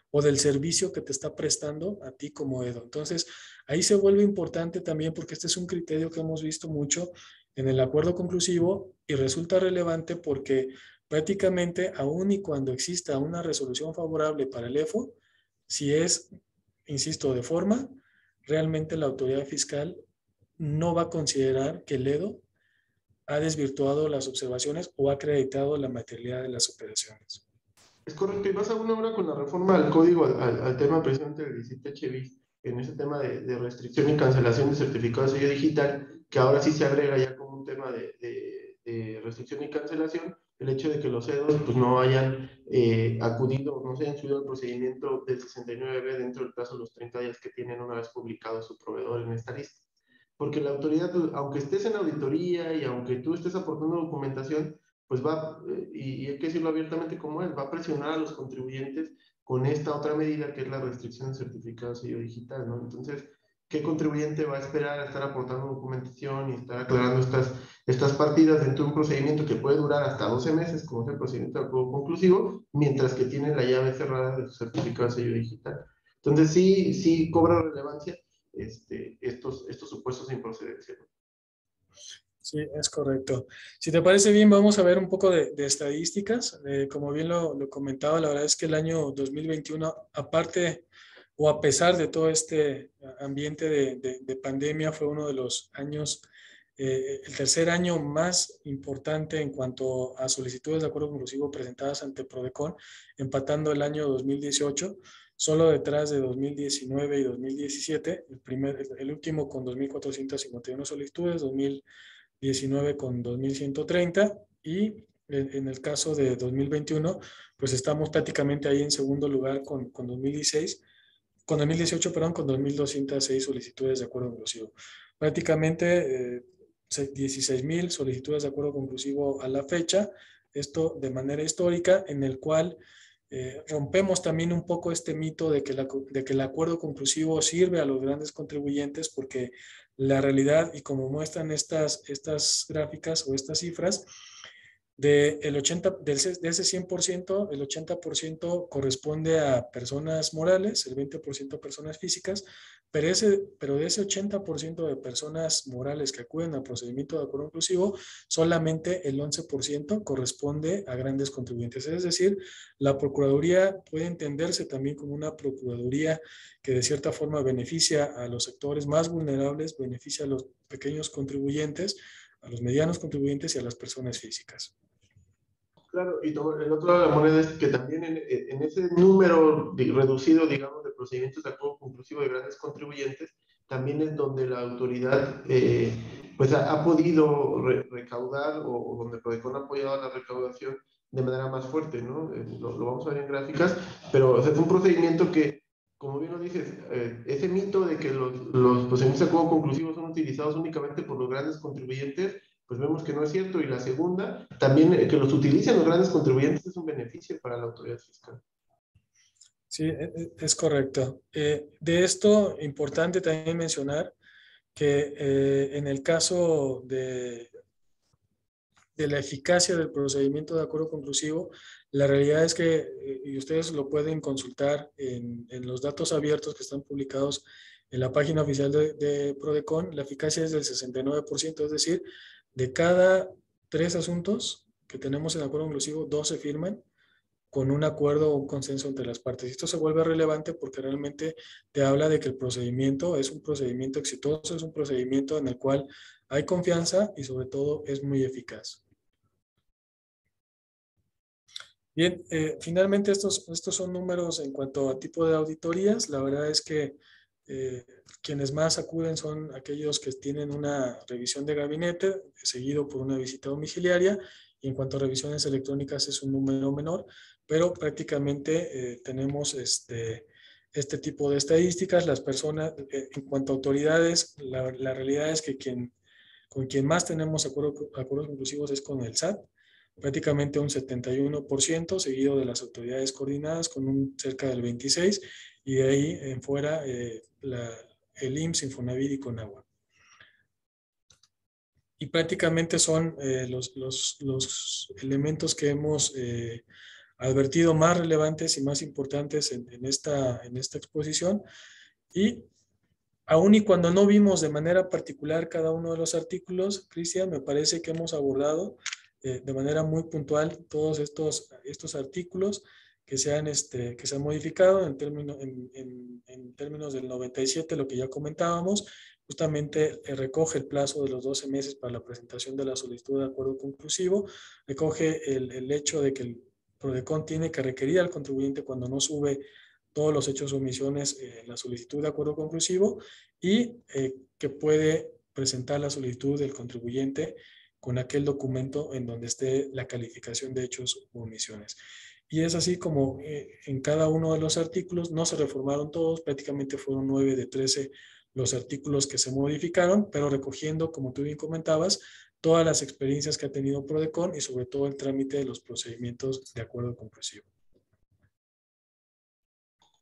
o del servicio que te está prestando a ti como EDO. Entonces, ahí se vuelve importante también porque este es un criterio que hemos visto mucho en el acuerdo conclusivo y resulta relevante porque prácticamente aún y cuando exista una resolución favorable para el EFO, si es, insisto, de forma, realmente la autoridad fiscal no va a considerar que el EDO ha desvirtuado las observaciones o ha acreditado la materialidad de las operaciones. Es correcto, y vas a una hora con la reforma al código, al tema precisamente del 17 bis, en ese tema de restricción y cancelación de certificado de sello digital, que ahora sí se agrega ya como un tema de restricción y cancelación, el hecho de que los EDOS pues, no hayan acudido, no se hayan subido al procedimiento del 69B dentro del plazo de los 30 días que tienen una vez publicado su proveedor en esta lista. Porque la autoridad, aunque estés en auditoría y aunque tú estés aportando documentación, pues va, y hay que decirlo abiertamente como es, va a presionar a los contribuyentes con esta otra medida que es la restricción de certificado de sello digital, ¿no? Entonces, ¿qué contribuyente va a esperar a estar aportando documentación y estar aclarando estas partidas dentro de un procedimiento que puede durar hasta 12 meses, como es el procedimiento de acuerdo conclusivo, mientras que tiene la llave cerrada de su certificado de sello digital? Entonces, sí cobra relevancia estos supuestos de improcedencia, ¿no? Sí, es correcto. Si te parece bien, vamos a ver un poco de estadísticas. Como bien lo comentaba, la verdad es que el año 2021, aparte o a pesar de todo este ambiente de pandemia, fue uno de los años, el tercer año más importante en cuanto a solicitudes de acuerdo conclusivo presentadas ante Prodecon, empatando el año 2018, solo detrás de 2019 y 2017, el último con 2.451 solicitudes, 2019 con 2.130 y en el caso de 2021, pues estamos prácticamente ahí en segundo lugar con 2016, con 2018, perdón, con 2.206 solicitudes de acuerdo conclusivo. Prácticamente 16.000 solicitudes de acuerdo conclusivo a la fecha, esto de manera histórica, en el cual rompemos también un poco este mito de que el acuerdo conclusivo sirve a los grandes contribuyentes, porque la realidad, y como muestran estas gráficas o estas cifras, de ese 100%, el 80% corresponde a personas morales, el 20% a personas físicas, pero de ese 80% de personas morales que acuden al procedimiento de acuerdo inclusivo, solamente el 11% corresponde a grandes contribuyentes. Es decir, la Procuraduría puede entenderse también como una Procuraduría que de cierta forma beneficia a los sectores más vulnerables, beneficia a los pequeños contribuyentes, a los medianos contribuyentes y a las personas físicas. Claro, y el otro lado de la moneda es que también en ese número reducido, digamos, de procedimientos de acuerdo conclusivo de grandes contribuyentes, también es donde la autoridad pues ha podido recaudar o donde Prodecon ha apoyado a la recaudación de manera más fuerte, ¿no? Lo vamos a ver en gráficas, pero o sea, es un procedimiento que, como bien lo dices, ese mito de que los procedimientos de acuerdo conclusivo son utilizados únicamente por los grandes contribuyentes, pues vemos que no es cierto. Y la segunda, también que los utilicen los grandes contribuyentes es un beneficio para la autoridad fiscal. Sí, es correcto. De esto, importante también mencionar que en el caso de la eficacia del procedimiento de acuerdo conclusivo, la realidad es que, y ustedes lo pueden consultar en los datos abiertos que están publicados en la página oficial de Prodecon, la eficacia es del 69%, es decir, de cada 3 asuntos que tenemos en acuerdo conclusivo, 2 se firman con un acuerdo o un consenso entre las partes. Esto se vuelve relevante porque realmente te habla de que el procedimiento es un procedimiento exitoso, es un procedimiento en el cual hay confianza y sobre todo es muy eficaz. Bien, finalmente estos son números en cuanto a tipo de auditorías. La verdad es que quienes más acuden son aquellos que tienen una revisión de gabinete, seguido por una visita domiciliaria, y en cuanto a revisiones electrónicas es un número menor, pero prácticamente tenemos este tipo de estadísticas. Las personas, en cuanto a autoridades, la realidad es que con quien más tenemos acuerdos conclusivos es con el SAT, prácticamente un 71%, seguido de las autoridades coordinadas con un cerca del 26%, y de ahí en fuera el IMSS, Infonavit y Conagua. Y prácticamente son los elementos que hemos advertido más relevantes y más importantes en esta exposición. Y aun y cuando no vimos de manera particular cada uno de los artículos, Cristian, me parece que hemos abordado de manera muy puntual todos estos artículos que se han modificado en términos del 97, lo que ya comentábamos. Justamente recoge el plazo de los 12 meses para la presentación de la solicitud de acuerdo conclusivo, recoge el hecho de que el Prodecon tiene que requerir al contribuyente cuando no sube todos los hechos o omisiones en la solicitud de acuerdo conclusivo, y que puede presentar la solicitud del contribuyente con aquel documento en donde esté la calificación de hechos u omisiones. Y es así como en cada uno de los artículos, no se reformaron todos, prácticamente fueron 9 de 13 los artículos que se modificaron, pero recogiendo, como tú bien comentabas, todas las experiencias que ha tenido Prodecon y sobre todo el trámite de los procedimientos de acuerdo conclusivo.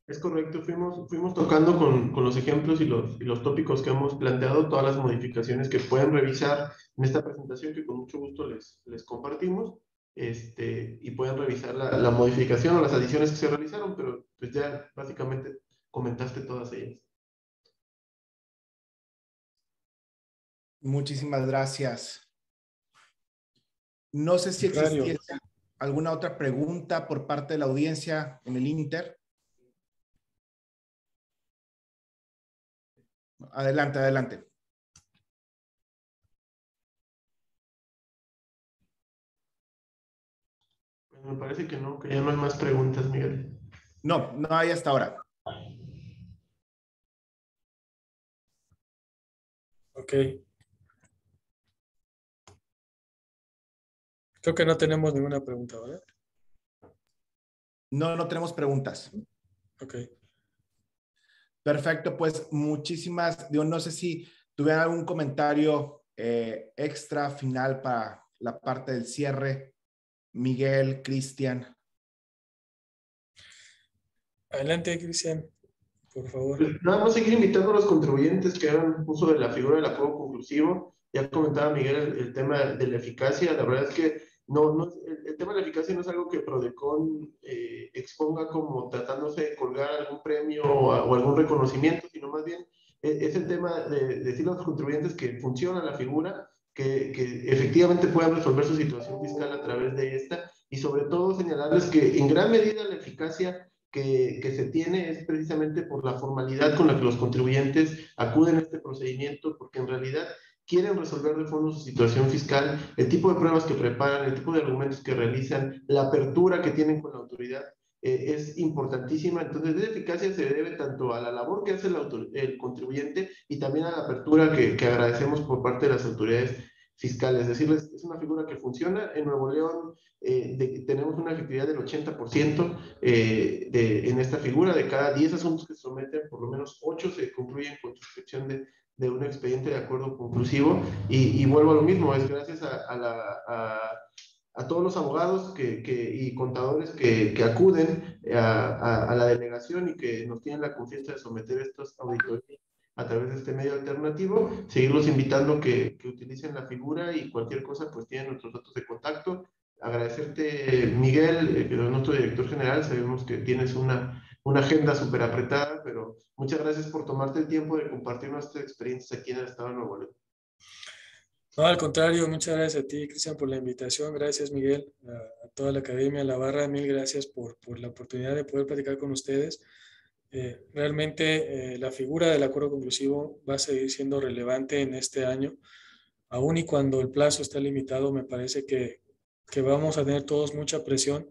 Es correcto, fuimos tocando con los ejemplos y los tópicos que hemos planteado, todas las modificaciones que pueden revisar en esta presentación que con mucho gusto les compartimos, y pueden revisar la modificación o las adiciones que se realizaron, pero pues ya básicamente comentaste todas ellas. Muchísimas gracias. No sé si Contrario. existiese alguna otra pregunta por parte de la audiencia en el Inter. Adelante, adelante. Me parece que no, que ya no hay más preguntas, Miguel. No, no hay hasta ahora. Ok. Creo que no tenemos ninguna pregunta, ¿verdad? No, no tenemos preguntas. Ok. Perfecto, pues muchísimas, digo, no sé si tuvieran algún comentario extra final para la parte del cierre. Miguel, Cristian. Adelante, Cristian, por favor. Pues nada más seguir invitando a los contribuyentes que hagan uso de la figura del acuerdo conclusivo. Ya comentaba Miguel el tema de la eficacia. La verdad es que el tema de la eficacia no es algo que Prodecon exponga como tratándose de colgar algún premio o algún reconocimiento, sino más bien es el tema de decirle a los contribuyentes que funciona la figura, que efectivamente puedan resolver su situación fiscal a través de esta y sobre todo señalarles que en gran medida la eficacia que se tiene es precisamente por la formalidad con la que los contribuyentes acuden a este procedimiento, porque en realidad quieren resolver de fondo su situación fiscal, el tipo de pruebas que preparan, el tipo de argumentos que realizan, la apertura que tienen con la autoridad es importantísima. Entonces, esa eficacia se debe tanto a la labor que hace el contribuyente y también a la apertura que agradecemos por parte de las autoridades fiscales. Es decir, es una figura que funciona. En Nuevo León tenemos una efectividad del 80% en esta figura. De cada 10 asuntos que se someten, por lo menos 8 se concluyen con suscripción de un expediente de acuerdo conclusivo. Y vuelvo a lo mismo, es gracias a todos los abogados y contadores que acuden a la delegación y que nos tienen la confianza de someter estas auditorías a través de este medio alternativo, seguirlos invitando que utilicen la figura y cualquier cosa, pues tienen nuestros datos de contacto. Agradecerte, Miguel, que es nuestro director general, sabemos que tienes una agenda súper apretada, pero muchas gracias por tomarte el tiempo de compartir nuestras experiencias aquí en el Estado de Nuevo León. No, al contrario, muchas gracias a ti, Cristian, por la invitación. Gracias, Miguel, a toda la academia, a la barra. Mil gracias por la oportunidad de poder platicar con ustedes. Realmente la figura del acuerdo conclusivo va a seguir siendo relevante en este año, aun y cuando el plazo está limitado. Me parece que vamos a tener todos mucha presión,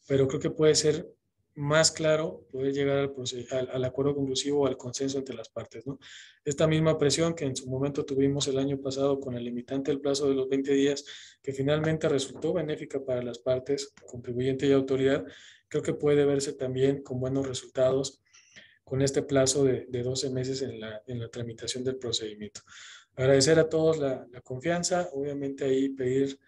pero creo que puede ser más claro poder llegar al acuerdo conclusivo o al consenso entre las partes, ¿no? Esta misma presión que en su momento tuvimos el año pasado con el limitante del plazo de los 20 días, que finalmente resultó benéfica para las partes, contribuyente y autoridad, creo que puede verse también con buenos resultados con este plazo de 12 meses en la tramitación del procedimiento. Agradecer a todos la confianza, obviamente ahí pedir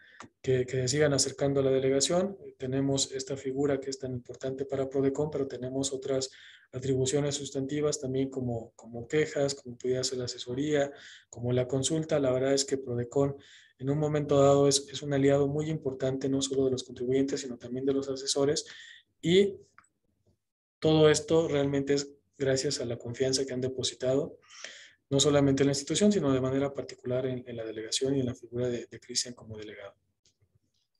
que sigan acercando a la delegación. Tenemos esta figura que es tan importante para Prodecon, pero tenemos otras atribuciones sustantivas también como quejas, como pudiera ser la asesoría, como la consulta. La verdad es que Prodecon en un momento dado es un aliado muy importante, no solo de los contribuyentes, sino también de los asesores, y todo esto realmente es gracias a la confianza que han depositado, no solamente en la institución, sino de manera particular en la delegación y en la figura de Cristian como delegado.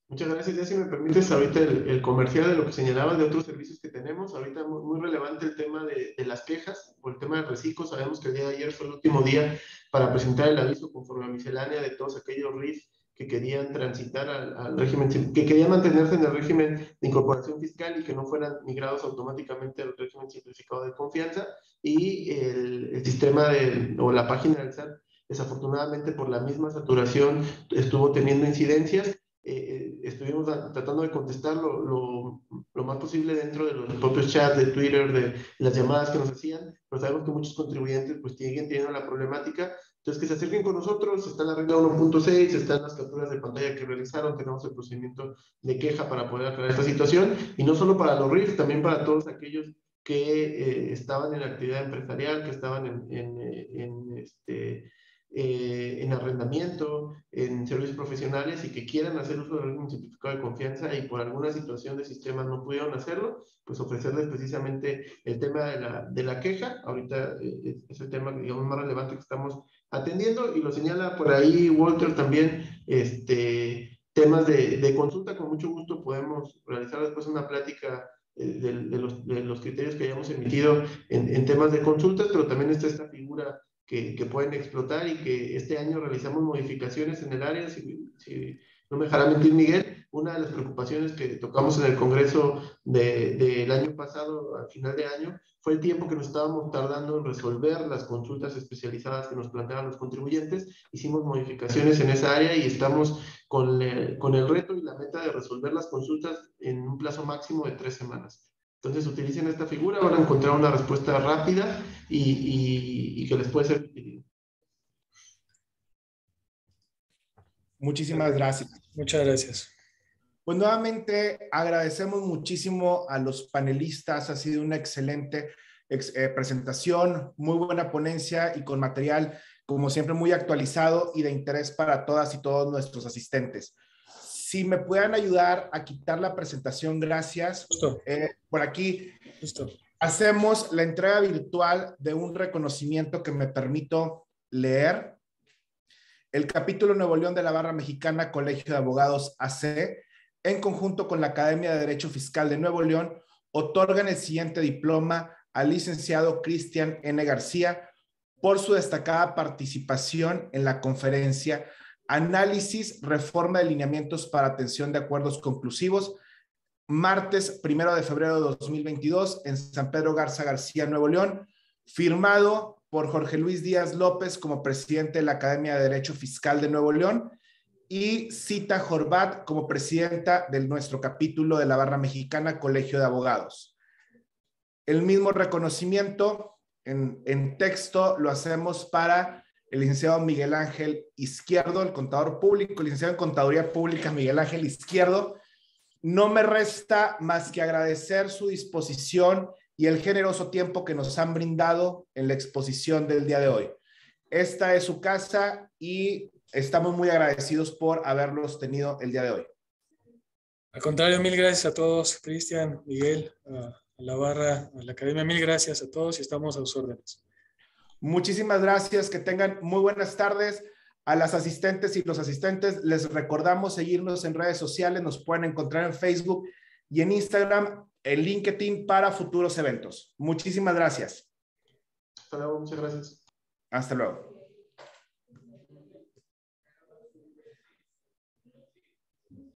Muchas gracias. Ya si me permites, ahorita el comercial de lo que señalabas de otros servicios que tenemos, ahorita muy relevante el tema de las quejas o el tema del reciclo. Sabemos que el día de ayer fue el último día para presentar el aviso conforme a miscelánea de todos aquellos RIF que querían transitar al régimen, que querían mantenerse en el régimen de incorporación fiscal y que no fueran migrados automáticamente al régimen simplificado de confianza. Y el sistema o la página del SAT, desafortunadamente por la misma saturación, estuvo teniendo incidencias. Estuvimos tratando de contestar lo más posible dentro de los propios chats de Twitter, de las llamadas que nos hacían, pero sabemos que muchos contribuyentes pues siguen teniendo la problemática. Entonces, que se acerquen con nosotros. Está la regla 1.6, están las capturas de pantalla que realizaron, tenemos el procedimiento de queja para poder aclarar esta situación, y no solo para los RIF, también para todos aquellos que estaban en la actividad empresarial, que estaban en arrendamiento, en servicios profesionales y que quieran hacer uso del régimen simplificado de confianza y por alguna situación de sistema no pudieron hacerlo, pues ofrecerles precisamente el tema de la queja. Ahorita es el tema, digamos, más relevante que estamos atendiendo, y lo señala por ahí Walter también, temas de consulta, con mucho gusto podemos realizar después una plática de los criterios que hayamos emitido en temas de consultas, pero también está esta figura que pueden explotar y que este año realizamos modificaciones en el área. Si no me dejará mentir Miguel, una de las preocupaciones que tocamos en el Congreso del año pasado, al final de año, fue el tiempo que nos estábamos tardando en resolver las consultas especializadas que nos planteaban los contribuyentes. Hicimos modificaciones en esa área y estamos con el reto y la meta de resolver las consultas en un plazo máximo de 3 semanas. Entonces utilicen esta figura, van a encontrar una respuesta rápida y que les puede ser útil. Muchísimas gracias. Muchas gracias. Pues nuevamente agradecemos muchísimo a los panelistas. Ha sido una excelente presentación, muy buena ponencia y con material, como siempre, muy actualizado y de interés para todas y todos nuestros asistentes. Si me puedan ayudar a quitar la presentación, gracias. Por aquí. Listo. Hacemos la entrega virtual de un reconocimiento que me permito leer. El capítulo Nuevo León de la Barra Mexicana Colegio de Abogados AC, en conjunto con la Academia de Derecho Fiscal de Nuevo León, otorgan el siguiente diploma al licenciado Cristian N. García por su destacada participación en la conferencia Análisis, Reforma de Lineamientos para Atención de Acuerdos Conclusivos, martes 1 de febrero de 2022 en San Pedro Garza García, Nuevo León, firmado por Jorge Luis Díaz López como presidente de la Academia de Derecho Fiscal de Nuevo León y Cita Jorbat como presidenta de nuestro capítulo de la Barra Mexicana Colegio de Abogados. El mismo reconocimiento en texto lo hacemos para el licenciado Miguel Ángel Izquierdo, el contador público, el licenciado en Contaduría Pública Miguel Ángel Izquierdo. No me resta más que agradecer su disposición y el generoso tiempo que nos han brindado en la exposición del día de hoy. Esta es su casa y estamos muy agradecidos por haberlos tenido el día de hoy. Al contrario, mil gracias a todos, Cristian, Miguel, a la barra, a la academia, mil gracias a todos y estamos a sus órdenes. Muchísimas gracias, que tengan muy buenas tardes. A las asistentes y los asistentes les recordamos seguirnos en redes sociales, nos pueden encontrar en Facebook y en Instagram, en LinkedIn para futuros eventos. Muchísimas gracias. Hasta luego, muchas gracias. Hasta luego.